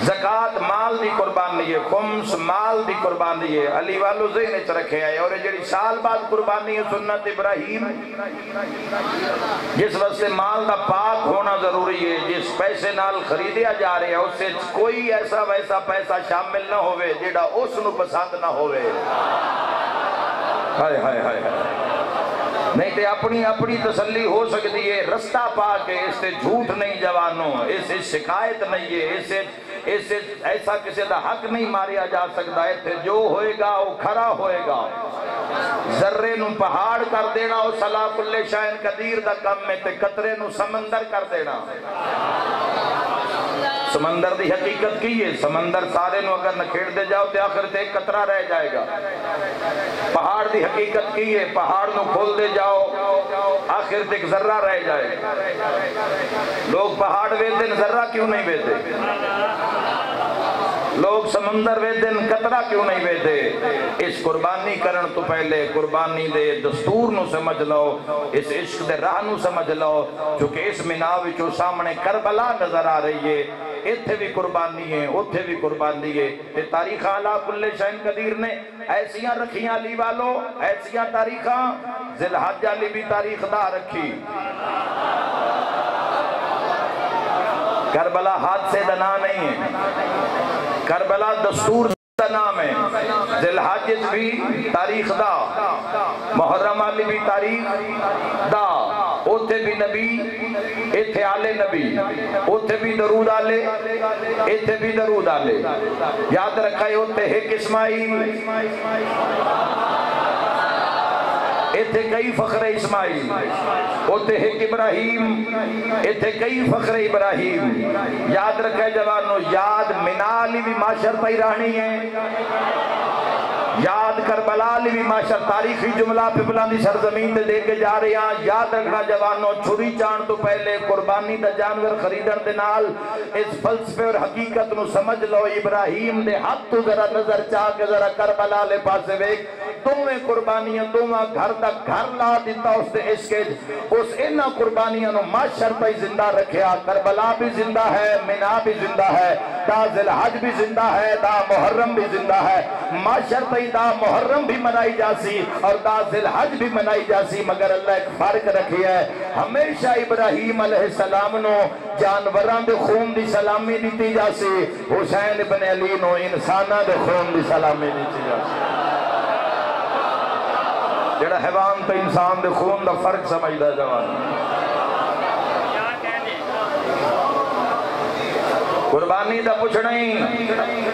زکاة مال دی قربانی ہے، خمس مال دی قربانی ہے، علی والو ذہن چ رکھے آئے۔ اور جڑی سال بعد قربانی ہے سنت ابراہیم، جس وقت سے مال دا پاک ہونا ضروری ہے، جس پیسے نال خریدیا جا رہے ہیں اس سے کوئی ایسا ویسا پیسہ شامل نہ ہوئے جیڑا اس نو پسند نہ ہوئے۔ ہائے ہائے ہائے نہیں تے اپنی تسلی ہو سکتی ہے، رستہ پا کے اس سے جھوٹ نہیں جوانوں، اس سے شکایت نہیں ہے، اس سے ایسا کسی دا حق نہیں ماریا جا سکتا ہے۔ تے جو ہوئے گا وہ کھرا ہوئے گا، ذرے نو پہاڑ کر دینا وہ صلاح کل شاہن قدیر دا کم میں، تے قطرے نو سمندر کر دینا۔ سمندر دی حقیقت کی ہے، سمندر سارے نو اگر نکھیڑ دے جاؤ تے آخر تے ایک قطرہ رہ جائے گا۔ پہاڑ دی حقیقت کی ہے، پہاڑ نو کھول دے جاؤ آخر تے ایک ذرہ رہ جائے گا۔ لوگ پہاڑ ویدن ذرہ کیوں نہیں ویدے؟ لوگ سمندر ویدن قطرہ کیوں نہیں ویدے؟ اس قربانی کرن تو پہلے قربانی دے دستور نو سمجھ لو، اس عشق دے راہ نو سمجھ لو، چونکہ اس مناوی جو سامنے کربلا نظر آ رہی ہے، اتھے بھی قربانی ہے، اتھے بھی قربانی ہے۔ تے تاریخ علا کل شاہن قدیر نے ایسیاں رکھیاں علی والو، ایسیاں تاریخاں، ذی الحج علی بھی تاریخ دا رکھی۔ کربلا حادثے دا نام نہیں ہے، کربلا دستور دا نام ہے۔ ذی الحج بھی تاریخ دا، محرم علی بھی تاریخ دا، اوتھے بھی نبی، ایتھے آلے نبی، اوتھے بھی درود آلے، ایتھے بھی درود آلے۔ یاد رکھائے اوتھے ایک اسماعیل، ایتھے کئی فخر اسماعیل، اوتھے ایک ابراہیم، ایتھے کئی فخر ابراہیم۔ یاد رکھے جوانو، یاد منالی بھی معاشر پہ رہنی ہے، یاد کربلا بھی معاشر تاریخی جملہ پہ بلاندی سرزمین دے کے جا رہے ہیں۔ یاد رکھنا جوانو، چھری چان تو پہلے قربانی دا جانور خریدن دے نال اس فلسفے اور حقیقت نو سمجھ لو۔ ابراہیم دے ہاتھ تو ذرا نظر چاہ کے ذرا کربلا لے پاسے ویک، دوویں قربانیاں دوواں گھر دا گھر لا دیتا اس دے عشق، اس انہاں قربانیاں نو معاشر پہ زندہ رکھیا۔ کربلا بھی زندہ ہے، منا بھی زندہ ہے، دا ذی الحج بھی زندہ ہے، دا محرم بھی زندہ ہے۔ معاشر پہ دا محرم بھی منائی جاسی اور دا ذی الحج بھی منائی جاسی، مگر اللہ ایک فرق رکھی ہے۔ ہمیشہ ابراہیم علیہ السلام نو جانوران دے خون دی سلامی دیتی جاسی، حسین بن علی نو انسانہ دے خون دی سلامی دیتی جاسی۔ جڑا حیوان تو انسان دے خون دا فرق سمجھدا جوان۔ قربانی دا پوچھنا ہی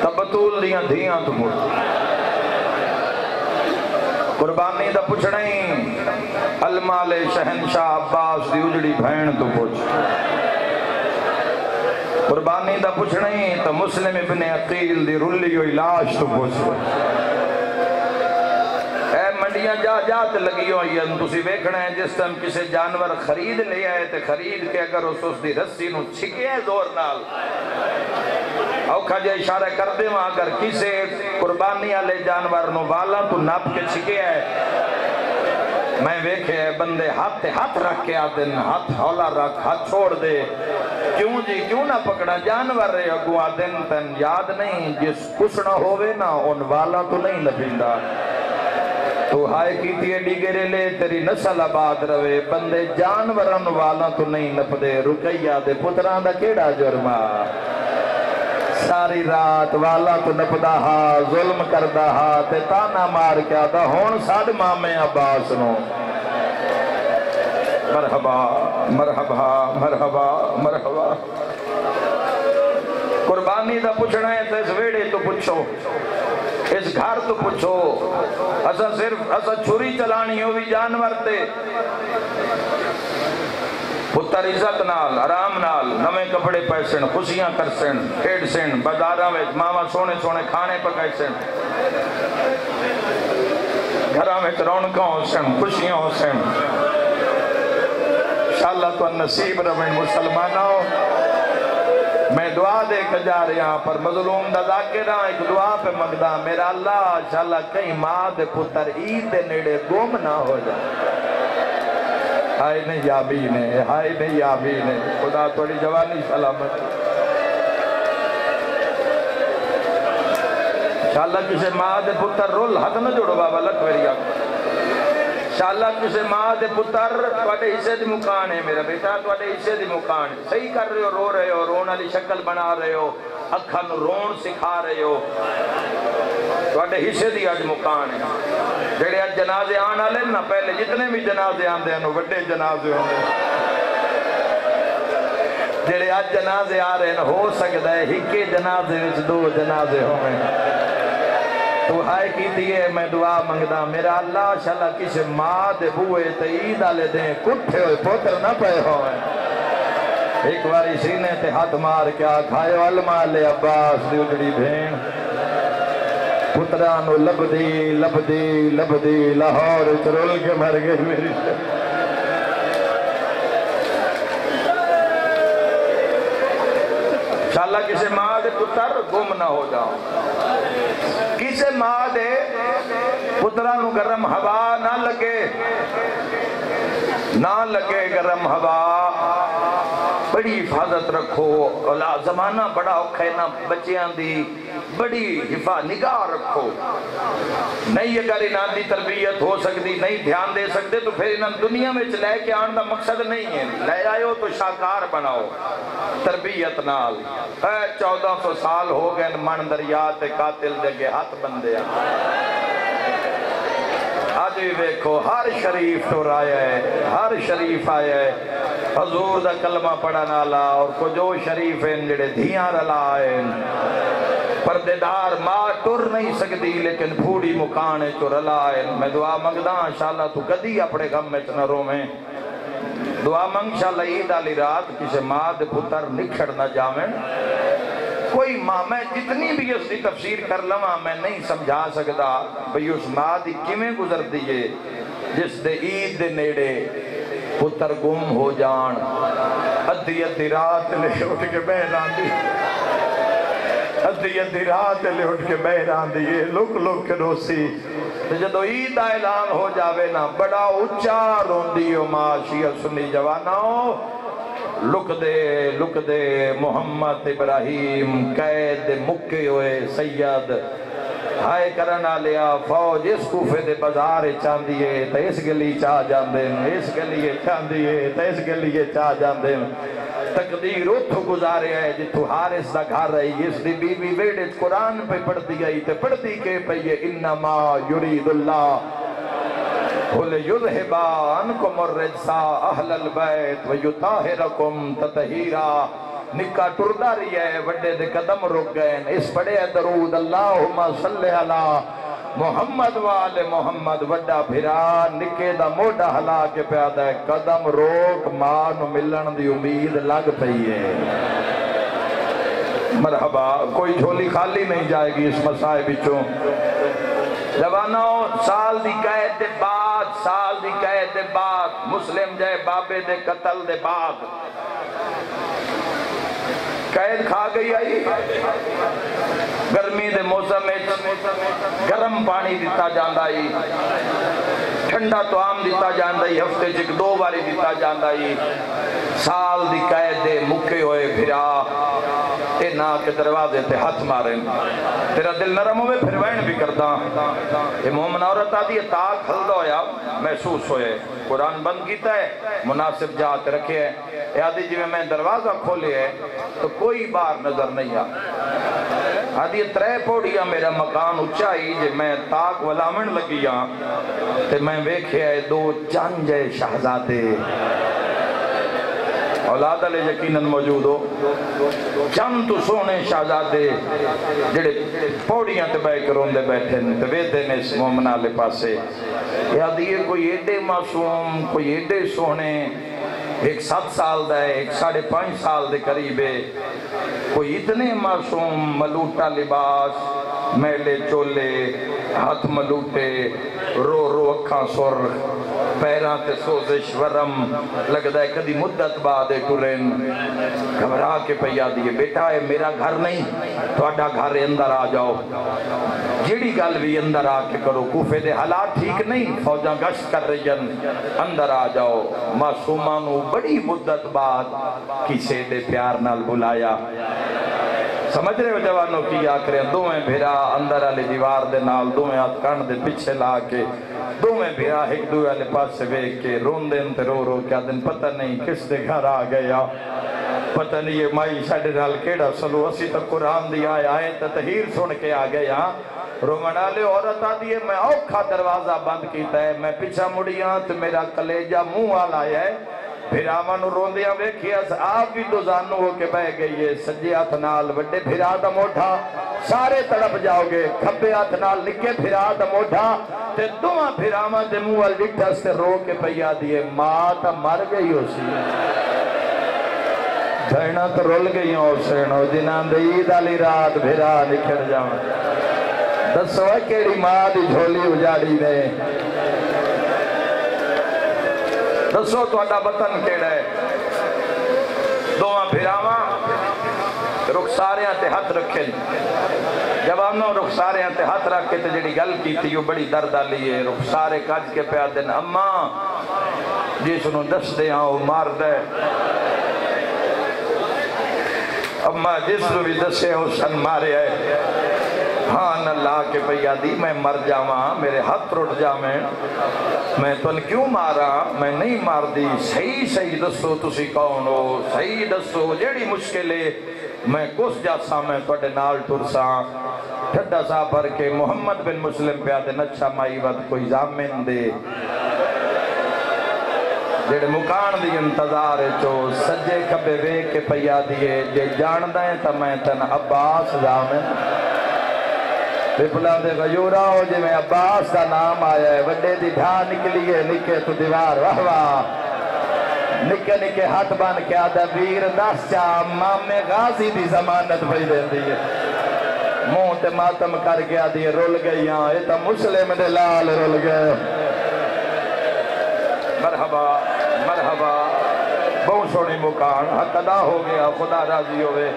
تب بطول دیاں دھیاں تو پوچھ، قربانی دا پوچھنا ہی المال شہنشاہ عباس دی اجڑی بھین تو پوچھ، قربانی دا پوچھنا ہی تو مسلم ابن عقیل دی رلی و علاج تو پوچھ۔ اے منڈیاں جات لگی ہوئی ہیں، تسی ویکھنا ہے جس طرح کسے جانور خرید لے آئے تے خرید کے اگر اس دی رسی نو چھکے ہے زور نال، اوکھا جے اشارہ کر دے وہاں اگر کسے قربانی والے جانور نو والا تو ناپ کے چھکے ہے، میں ویکھے بندے ہاتھ رکھ کے آدن، ہاتھ ہولا رکھ، ہاتھ چھوڑ دے، کیوں جی کیوں نہ پکڑا جانور رہے اگو آدن تن یاد نہیں، جس کسنا ہوئے نا ان والا تو نہیں لبھیندہ، تو ہائے کی تیے ڈیگرے لے تیری نسل آباد روے، بندے جانوران والا تو نہیں لپدے، رکیہ دے پتران دا کیڑا جرمہ، ساری رات والا تو نپدا ہا، ظلم کردہ ہا، تے تانا مار کیا دا ہون ساڑھ مامے عباس نو۔ مرحبا مرحبا مرحبا مرحبا۔ قربانی دا پوچھنا ہے تو اس ویڑے تو پوچھو، اس گھر تو پوچھو، اسا چھری چلانی ہو بھی جانور تے، پتر عزت نال، آرام نال، نویں کپڑے پیسن، خوشیاں کرسن، کھیڑ سن، بازاراں وچ ماما سونے سونے کھانے پکائے سن، گھراں وچ رونقاں ہو سن، خوشیاں ہو سن۔ انشاءاللہ تو نصیب رویں مسلمانوں، میں دعا دے کے جا رہا پر مظلوم دا ذاکرہ ایک دعا پہ مگدا میرا اللہ انشاءاللہ کہیں ماں دے پتر عید دے نیڑے گم نہ ہو جائے ہائے نہیں یابین ہے ہائے نہیں یابین ہے خدا تھوڑی جوانی سلامت انشاءاللہ کسے ماں دے پتر رول حد نہ جوڑو بابا لکھ میری آنکھ انشاءاللہ کسے ماں دے پتر توڑے حصے دی مکان ہے میرا بیٹا توڑے حصے دی مکان ہے صحیح کر رہے ہو رو رہے ہو رون علی شکل بنا رہے ہو اکھن رون سکھا رہے ہو توڑے حصے دی آج مکان ہے جڑے آج جنازے آنا لیں نا پہلے جتنے بھی جنازے آن دے انہوں بڑے جنازے ہوں جڑے آج جنازے آ رہے ہیں ہو سکتا ہے ہکے جنازے وچ دو جنازے ہوئے تو ہائے کی دیئے میں دعا منگدا میرا اللہ شاءاللہ کسی ماں دے بوئے تے عید آلے دیں کٹھے ہوئے پوتر نہ پے ہوئے ایک باری سینے تے ہاتھ مار کیا کھائے علماء لے عباس دی اجڑی بھین پترانو لب دی لاہور چرول کے مر گئے میری انشاءاللہ کسے ماں دے پتر گم نہ ہو جاؤ کسے ماں دے پترانو گرم ہوا نہ لگے گرم ہوا بڑی حفاظت رکھو زمانہ بڑا اوکھے نہ بچیاں دی بڑی نگاہ رکھو نہیں اگر انہاں دی تربیت ہو سکتی نہیں دھیان دے سکتے تو پھر انہاں دنیا میں لے کے آن دا مقصد نہیں ہے لے آئے ہو تو شاکار بناؤ تربیت نال 1400 سال ہو گئے من دریا تے قاتل دے گے ہاتھ بندے آج بھی دیکھو ہر شریف تو آیا ہے ہر شریف آیا ہے حضور دا کلمہ پڑھنا لا اور کو جو شریف ہیں جڑے دھیاں رلا آئے پردیدار ماں ٹر نہیں سکتی لیکن پھوڑی مکانے چو رلا آئے میں دعا منگدا انشاءاللہ تو کدی اپنے غم میں چنروں میں دعا منگ انشاءاللہ عید آلی رات کسی ماں دے پتر نکھڑ نہ جاویں کوئی ماں میں جتنی بھی اس کی تفسیر کر لواں میں نہیں سمجھا سکتا بھئی اس ماں دی کیویں گزر دیئے جس دے عید دے نیڑے پتر گم ہو جان ادھی رات لے اٹھ کے بہران دی ادھی رات لے اٹھ کے بہران دی لک کے روسی جدو عید اعلان ہو جاوے نا بڑا اچھا روندیو ماں شیعہ سنی جواناؤ لک دے محمد ابراہیم قید مکے ہوئے سید ہائے کرنا لیا فوج اس کوفے دے بازار چاندیے تا اس گلی چاہ جاندے اس گلی چاندیے تا اس گلی چاہ جاندے تقدیر اتھو گزارے ہے جتو حارس دا گھر رہی اس دی بی بی ویڈے قرآن پہ پڑھ دی گئی تے پڑھ دی کے پہیے انما یرید اللہ وَلِيُذْهِبَ عَنْكُمُ الرِّجْسَ أَهْلَ الْبَيْتِ وَيُطَهِّرَكُمْ تَطْهِيرًا نکا ٹردہ رہی ہے وڈے دے قدم رک گئے اس پڑے درود اللہم صلی علی محمد وآل محمد وڈا بھرا نکے دا موڈا ہلا کے پیادا ہے قدم روک ماں ملن دی امید لگ پئی ہے مرحبا کوئی جھولی خالی نہیں جائے گی اس مسائے بچوں جوانوں سال دی قید دے بعد مسلم جائے بابے دے قتل دے بعد قید کھا گئی آئی گرمی دے موسم میں گرم پانی دیتا جاندائی ٹھنڈا توام دیتا جاندائی ہفتے چک 2 باری دیتا جاندائی سال دی قید دے مکے ہوئے بھرا اے نا کے دروازے تے ہاتھ ماریں تیرا دل نرم ہوئے پھر وین بھی کردا یہ مومن عورت آدھی ہے تاک ہلدا ہویا محسوس ہوئے قرآن بند کیتا ہے مناسب جات رکھے ہے یہ آدھی جی میں دروازہ کھولے ہے تو کوئی بار نظر نہیں آدھی 3 پوڑیاں میرا مکان اچھائی جی میں تاک ولامن لگیاں تے میں ویکھے ہے 2 چانجے شہزادے اولاد علی یقیناً موجود ہو چند تو سونے شہزادے جڑے پوڑیاں تے بے کرون دے بیٹھے تے ویدے نے اس مومنہ لے پاسے یاد یہ کوئی ایڈے معصوم کوئی ایڈے سونے ایک 7 سال دا ہے ایک 5.5 سال دے قریب ہے کوئی اتنے معصوم ملوٹا لباس میلے چولے ہاتھ ملوٹے رو اکھاں سر پیراں تے سوزش ورم لگدا ہے کدی مدت بعد ٹرین گھبرا کے پیا دیے بیٹا اے میرا گھر نہیں تہاڈا گھر اندر آ جاؤ جیڑی گل بھی اندر آ کے کرو کوفے دے حالات ٹھیک نہیں فوجاں گشت کر رہی ہیں اندر آ جاؤ معصوماں نو بڑی مدت بعد کسے دے پیار نال بلایا سمجھ رہے ہو جوانوں کی آکریں دوویں بھیرا اندر والے دیوار دے نال دوویں ہاتھ کان دے پیچھے لا کے دوویں بھیرا ایک دوویں والے پاس سے ویکھ کے رون دین تے رو رو کیا دن پتہ نہیں کس دے گھر آ گیا پتہ نہیں یہ مائی ساڈے نال کیڑا سلو اسی تک قرآن دی آئے تطہیر سن کے آ گیا رومنا لے عورت آدھی ہے میں اوکھا دروازہ بند کیتا ہے میں پیچھا مڑیاں تو میرا کلیجہ منہ والا ہے بھیراواں نو روندیاں ویکھیا آپ بھی دوزانو ہو کے بہ گئی ہے سجے ہاتھ نال وڈے بھیرا دا موٹھا سارے تڑپ جاؤ گے کھبے ہاتھ نال نکے بھیرا دا موٹھا تے دوواں بھیراواں دے منہ وال ڈٹھس تے رو کے پیا دیے ماں تا مر گئی ہو سی بھیڑاں تو رول گئی ہو سینو دناں دے عید والی رات بھیرا نکھڑ جاؤں دسو کیڑی ماں دی جھولی اجاڑی نے دسو تہاڈا وطن کیڑا ہے دوواں بھراواں رخساریاں تے ہاتھ رکھے جوانوں رخساریاں تے ہاتھ رکھ کے تے جڑی گل کیتی وہ بڑی درد والی ہے رخسارے کج کے پیا دن اماں جس نو دس دے وہ مار دے اماں جس نو بھی دسے اس سن مارے ہے ہاں نہ لا کے پیا دی میں مر جاواں میرے ہاتھ رٹ جاویں میں تن کیوں مارا میں نہیں مار دی صحیح صحیح دسو تسی کون ہو صحیح دسو جیڑی مشکل ہے میں کس جاسا میں توڑے نال ٹرساں ٹھڈا سا بھر کے محمد بن مسلم پیا دے نچھا مائی وقت کوئی زامن دے جیڑے مکان دی انتظار چو سجے کبے وے کے پیا دیے جے جان دائیں تا میں تن عباس زامن پپلا دے غیورہ ہو جی میں عباس دا نام آیا ہے وڈے دی ڈھا نکلیے نکے تو دیوار واہ واہ نکے نکے ہاتھ بان کے آدھا ویر دس چا امام غازی دی ضمانت بھائی دے دیئے منہ تے ماتم کر کے آدھی رول گئی ہاں یہ تا مسلم دے لال رول گئے مرحبا مرحبا بہت سونی مکان حق ادا ہو گیا خدا راضی ہوئے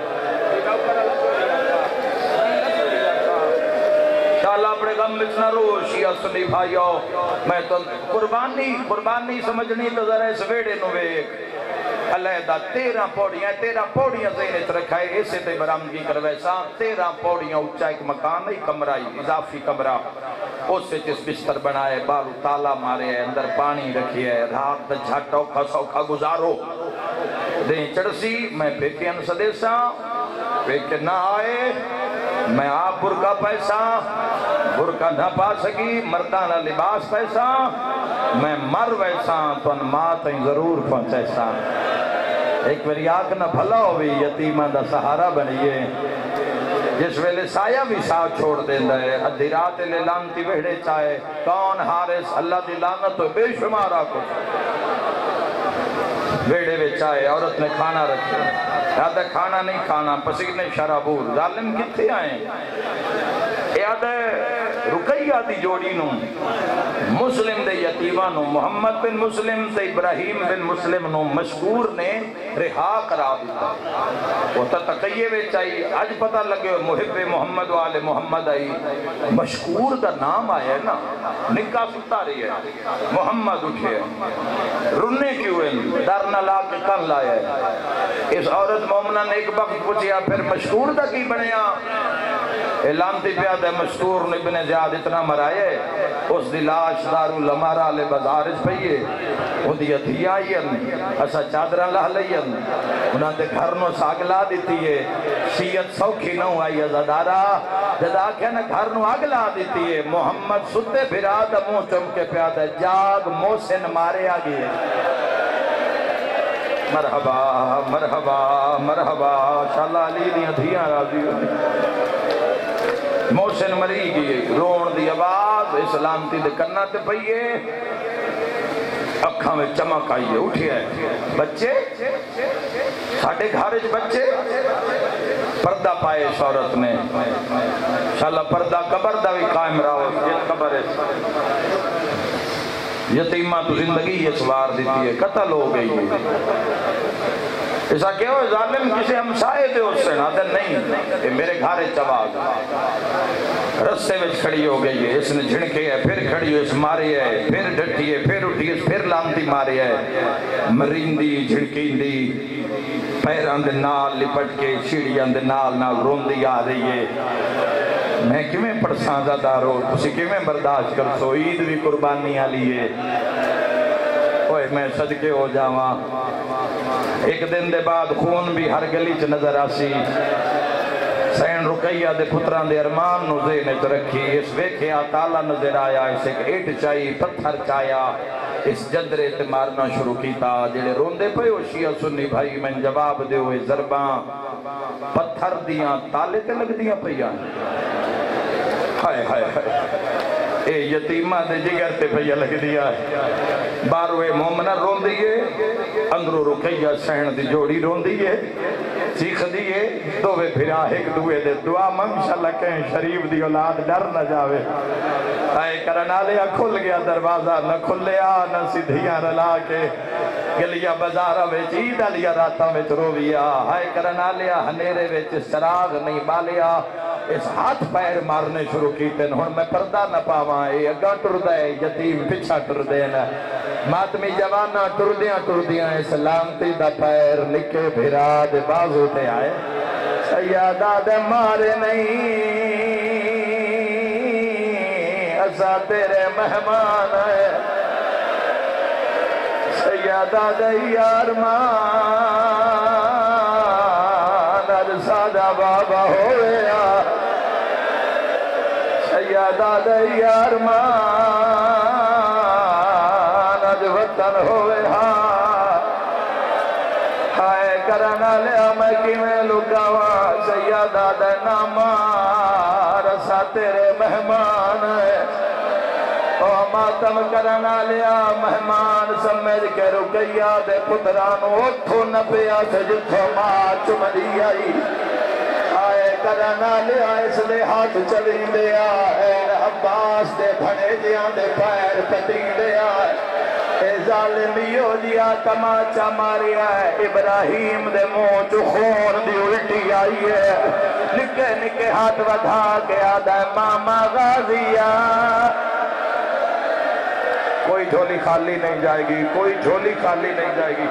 شاءاللہ اپنے غم بچنا رو شیعہ سنی بھائیو میں تو قربانی سمجھنی تو ذرا اس ویڑے نو ایک علیحدہ 13 پوڑیاں ذہنت رکھائے ایسے تے برامگی کروے سا 13 پوڑیاں اچھا ایک مکان نہیں کمرہ اضافی کمرہ اس سے جس بستر بنائے بارو تالا مارے ہے اندر پانی رکھی ہے رات جھٹ اوکھا سوکھا گزارو دیں چڑسی میں پیکین سدیسا پیکین نہ آئے میں آپ برکا پیسہ برکا نہ پا سکی مردانہ لباس پیسہ میں مر ویسا تو ان ماں تین ضرور پہنچیسا ایک بری آگ نہ بھلا ہوئی یتیمہ دا سہارا بنیے جس ویلے سایہ بھی ساتھ چھوڑ دیندہ ہے ادھی رات لے لانتی ویڑے چاہے کون حارس اللہ دی لانت تو بے شمارا کچھ ویڑے وے چاہے عورت نے کھانا رکھے یاد ہے کھانا نہیں کھانا پسینے شرابور ظالم کتھے آئیں یاد ہے رقیہ دی جوڑی نو مسلم دے یتیمہ نو محمد بن مسلم تے ابراہیم بن مسلم نو مشکور نے رہا کرا دیتا وہ تا تقیے وے چاہیے آج پتہ لگے محب محمد والے محمد آئی مشکور دا نام آیا ہے نا نکاح ستا رہی ہے محمد اٹھے رنے کیوں ہیں در نہ لا کے کر لایا ہے اس عورت مومنہ نے ایک وقت پوچھیا پھر مشکور دا کی بنیا اعلان تی پیاد ہے مشکور ابن زیاد اتنا مرائے اس دی لاش دارو لمارا لے بازارش پہیے وہ دی اتھی آئین اسا چادران لہ لئین انہاں دے گھر نو ساگلا دیتی ہے شیعت سوکھی نو آئی ازادارا جدا کہنا گھر نو آگلا دیتی ہے محمد ستے بھرا دا منہ چمکے پیاد ہے جاگ موسن مارے آگے مرحبا مرحبا مرحبا شاءاللہ علی دی ادھیاں راضی ہوئی موسن مری گئی رون دی آواز اسلامتی دے کرنا تے پئیے اکھاں میں چمک آئیے اٹھے بچے ساڑھے گھارج بچے پردہ پائے اس عورت نے شاءاللہ پردہ قبر دا بھی قائم رہا جن قبر ہے یتیمہ تو زندگی یہ سوار دیتی ہے، قتل ہو گئی ہے۔ ایسا کیا ہو ظالم کسی ہمسائے دے اس سے نادر نہیں، یہ میرے گھارے چواز رستے میں کھڑی ہو گئی ہے، اس نے جھڑکے ہے، پھر کھڑی ہو، اس ماری ہے، پھر ڈٹی ہے، پھر اٹھی ہے، پھر لامتی ماری ہے، مریندی جھڑکیندی پیران دے نال لپٹ کے شیڑیان دے نال روندی آ رہی ہے۔ میں کیویں پڑھساں زیادہ رو، تسی کیویں برداشت کر سو، عید بھی قربانی آلی ہے۔ اوہ میں صدقے ہو جاواں، ایک دن دے بعد خون بھی ہر گلی چ نظر آسی۔ سین رقیہ دے پتران دے ارمان نو ذہن رکھی، اس ویکھیا تالا نظر آیا، اس ایک ایٹ چائی پتھر چایا، اس جدرے تے مارنا شروع کیتا۔ جڑے روندے پے ہو شیعہ سنی بھائی میں جواب دے ہوئے ضرباں پتھر دیاں تالے تے لگ دیاں پئیاں۔ ہائے ہائے ہائے اے یتیمہ دے جگر تے پئیاں لگ دیا ہے۔ باروے مومنہ رون دیئے، اندرو رقیہ سین دی جوڑی رون دیئے، چیخ دیئے، دوے پھرا ایک دوے دے دعا منشاءاللہ کہیں شریف دی اولاد ڈر نہ جاوے۔ آئے کرنا لیا کھل گیا دروازہ، نہ کھلیا نہ سدھیاں رلا کے گلیا بزارہ ویچ عیدہ لیا راتہ ویچ رویا۔ آئے کرنا لیا ہنیرے ویچ سراغ نہیں بالیا، اس ہاتھ پیر مارنے شروع کیتے ہیں۔ میں پردہ نہ پاواں، اے اگاں ٹر دے یتیم پچھا ٹر دینا، ماتمی جوانہ ٹر دیاں اس لامتی دا پیر نکے بھرا دے بازو تے آئے۔ سیادہ دے مارے نہیں اسا تیرے مہمان ہے، سیادہ دے یارمان ار سادہ بابا ہویا، سیادہ دے یارمان ار وطن ہویا۔ ہائے کرنا لیا میں کیویں لکاواں، سیادہ دے نامان رسا تیرے مہمان ہے۔ او ماتم کرنا لیا مہمان سمجھ کے رقیہ دے پترانو اٹھو نہ پیا سے جتھو ماں چمڑی آئی۔ آئے کرنا لیا اس دے ہاتھ چلی دیا، اے عباس دے بھنے دیاں دے پیر پٹی دیا، اے ظالمیو دیا تماچا ماریا ہے، ابراہیم دے منہ چو خون دی الٹی آئی ہے، نکے نکے ہاتھ ودھا کے آدھا ہے ماما غازیہ۔ کوئی جھولی خالی نہیں جائے گی، کوئی جھولی خالی نہیں جائے گی،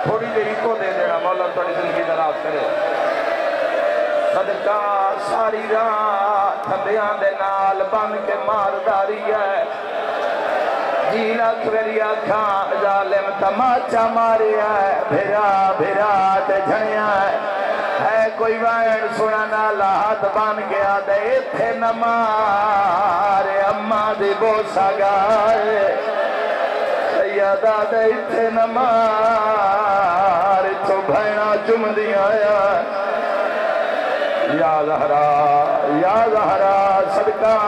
تھوڑی دیر کو دے دینا، مولا تھوڑی زندگی دراز کرے۔ صدقہ ساری رات تھبیاں دے نال بن کے مارداری ہے، جیلا کھویریا کھان ظالم تماچا ماریا ہے، بھرا بھرا تے جھنیا ہے کوئی وائن سنانا لہت بن گیا دے تھے نمارے اممہ دی بوسا گائے، سیدہ دے تھے نمارے تو بھینا جم دیا یا زہرا صدقہ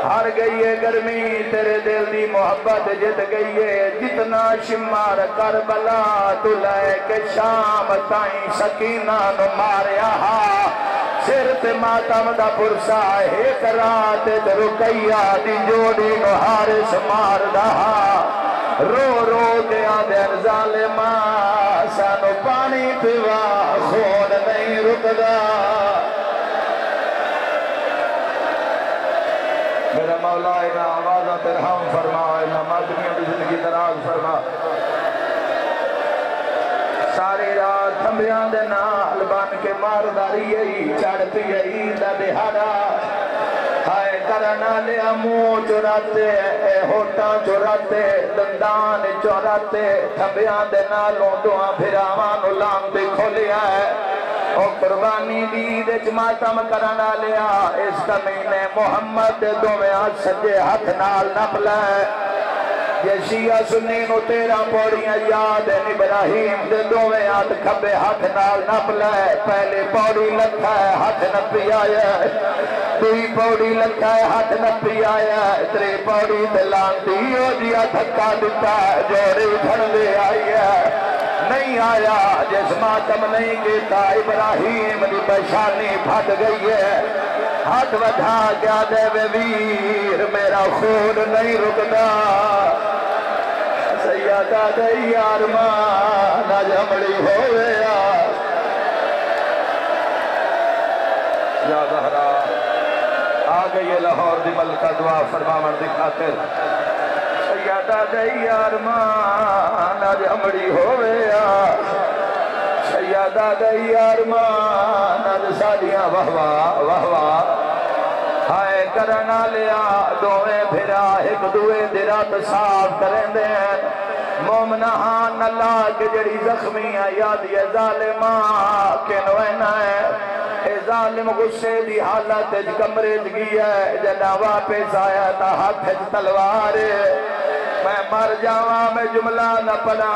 ہار گئی ہے گرمی تیرے دل دی محبت جت گئی ہے، جتنا شمار کربلا تو لے کے شام تائیں سکینہ نو ماریا ہا، سر تے ماتم دا پرسا ایک رات تے رقیہ دی جوڑی نو حارس مار دہا، رو رو کے آدھر ظالماں سانو پانی پیوا خون نہیں رکدا۔ میرا مولا اینا آوازہ ترہم فرما، اینا مادمیوں کی زندگی دراز فرما۔ ساری رات تھمبیاں دے نال بان کے مارداری ہے، چڑھ پی ہے دا دہارا، ہائے کرنا لیا منہ چراتے ہوٹاں چراتے دندان چراتے، تھمبیاں دے نالوں دعا بھراوان علام دے کھولیا ہے، او قربانی دید ماتم کرنا لیا اس کمینے محمد دومیں آج سجے ہاتھ نال نپلا ہے، یہ شیعہ سنینو تیرا پوڑیاں یاد ہے، ابراہیم دے دومیں آج کھبے ہاتھ نال نپلا ہے، پہلے پوڑی لکھا ہے ہاتھ نپی آیا ہے، دوئی پوڑی لکھا ہے ہاتھ نپی آیا ہے، تری پوڑی دلانتی ہو دیا دھکا دیتا ہے، جوڑی بھر لے آئی ہے، نہیں آیا جس ماتم نہیں کیتا ابراہیم دی پریشانی پھٹ گئی ہے، ہاتھ بٹھا کیا دے بے ویر میرا خون نہیں رکتا سیادہ دے ارمان آج ہمڑی ہوئے یا زہرا آگئی لاہور دی ملکہ دعا فرماون دی خاطر سیادہ دے ارمان آج ہمڑی ہوئے سیادہ دے ارمان آج سالیاں وہوا ہائے کرنا لیا دوئے پھرا ایک دوئے درات صاف کریں دے مومنہان اللہ کے جڑی زخمی یاد یہ ظالمہ کنوینا ہے اے ظالم غصے دی حالت کمرے جگی ہے جنا واپس آیا تا ہاتھ تلوار میں مر جاواں میں جملہ نہ پڑا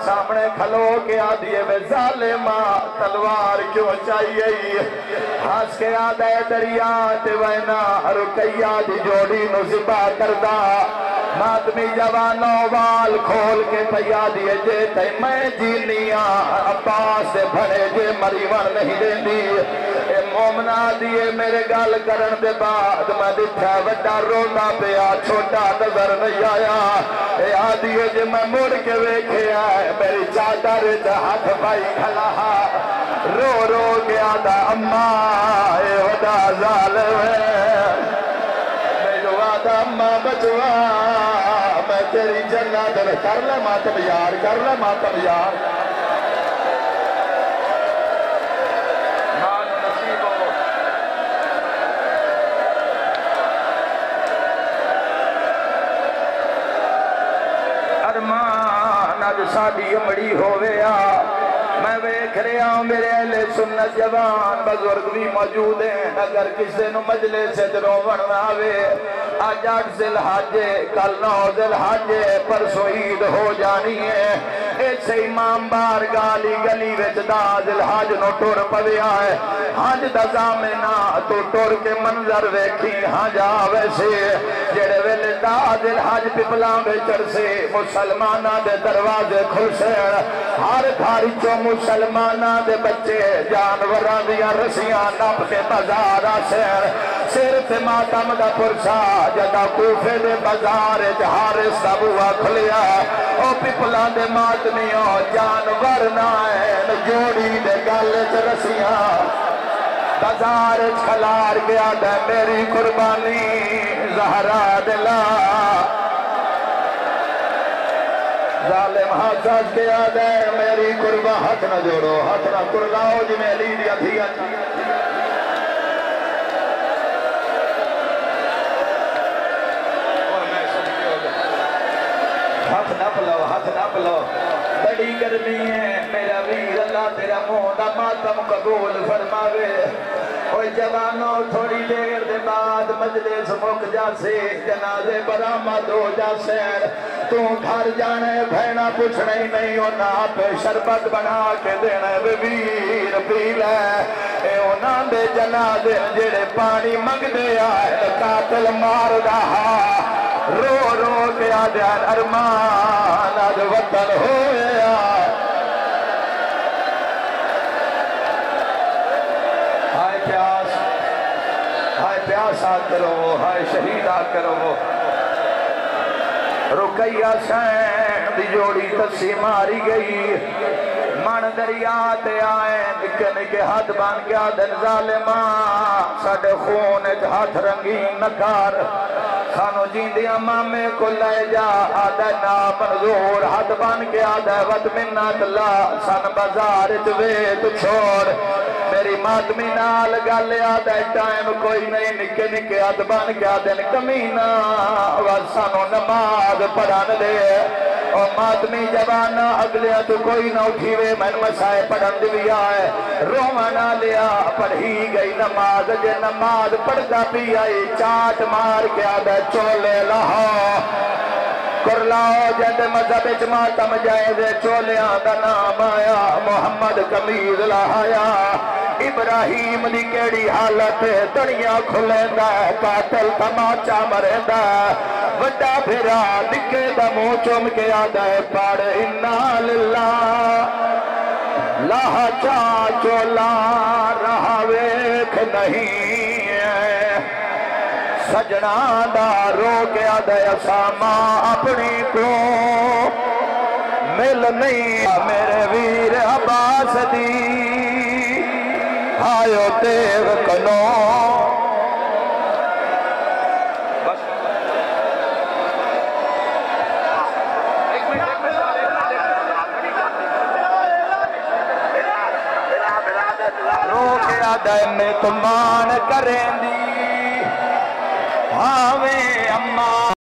سامنے کھلو کے آدھیے میں ظالمہ تلوار کیوں چاہیے ہاس کے آدھے دریا وینا رکیہ دی جوڑی نو زبا کردہ مادمی جوانوں وال کھول کے پیا دیے جے تے میں جینیاں عباس سے بھڑے جے مریون نہیں دیں دی اے مومنہ دیے میرے گال کرن دے بعد میں دتھا وڈا رونا پیا چھوٹا نظر نہیں آیا اے آدھیے جے میں مڑ کے ویکھے آئے میری چادر جا ہاتھ بھائی کھلا رو رو کے آدھا اماں اے وڈا ظالم ہے میرے وعدہ اماں بچوا میں تیری جنت کر لے ماتم یار کر لے ماتم یار مان نصیب ہو ارمان آج ساڑی امڑی ہویا میں ویکھ رہا ہوں میرے اہل سنت جوان بزرگ بھی موجود ہیں اگر کسی نو مجلس سے دروون آوے آج 8 ذی الحج کل 9 ذی الحج پرسوں عید ہو جانی ہے ایسے امام بار گالی گلی وچ 10 ذی الحج نو ٹر پویا ہے حج دا زامنہ تو ٹر کے منظر ویکھی ہاں جا ویسے جڑے ویلے 10 ذی الحج پپلاں وچ سے مسلماناں دے دروازے کھل سے ہر گھر چوں مسلماناں دے بچے جانوراں دیاں رسیاں نپ کے بازار سے سر تے ماتم دا پرسا جدا کوفے دے بازار حارث دا بوا کھلیا او پپلاں دے ماتمیوں جانور نہ ہیں جوڑی دے گل چ رسیاں بازار کھلار گیا دے میری قربانی زہرا دلا ظالم حسد کیا دے میری قربہ ہاتھ نہ جوڑو ہاتھ نہ قرلاؤ جی میں لی دیا تھی ہاتھ نہ پلو ہاتھ نہ پلو بڑی گرمی ہے میرا ویر اللہ تیرا مولا ماتم قبول فرماوے اوہ جوانوں تھوڑی دیر دے بعد مجلس مک جاسے جنازے برآمد ہو جاسے تو گھر جانے بھینا پوچھنے ہی نہیں ہونا پہ شربت بنا کے دینے ویر پی لے اے ہونا دے جنازے جڑے پانی منگ دے آئے قاتل مار رہا رو رو کے آدھان ارمان آج وطن ہویا ہائے پیاس آت کرو ہائے شہیدہ کرو رکیہ سین دی جوڑی تسی ماری گئی من دریاتے آئے نکے نکے ہاتھ بان کے آدھن ظالمان ساڑھے خون ہاتھ رنگین نکار خانو جیندی امامے کو لے جا آدھے نامنظور ہاتھ بان کے آدھے وط منت اللہ سن بازار جویت چھوڑ میری ماتمی نال گالے آدھے ٹائم کوئی نہیں نکے نکے ہاتھ بان کے آدھے کمینہ وسانو نماز پڑھان دے اور ماتمی جوانا اگلے تو کوئی نہ اٹھیوے من مسائے پڑھن بھی آئے رومانا لیا پڑھی گئی نماز جے نماز پڑھتا بھی آئی چاٹ مار کے آدھے چولے لہا کرلاؤ جد مذہب اجماعتم جائے دے چولے آدھا نام آیا محمد کمیز لہایا ابراہیم دی کیڑی حالت دنیا کھلیں دا قاتل تماچا مریں دا وڈا پھرا نکے دا منہ چوم کے آدھا پاڑ انا للہ لاہ چا چولا رہا ویکھ نہیں ہے سجنا دا رو کے آدھے اساما اپنی کو مل نہیں میرے ویر عباس دی آیو تیغ کنو رو کے آدھے میں تمان کریں دی آوے اماں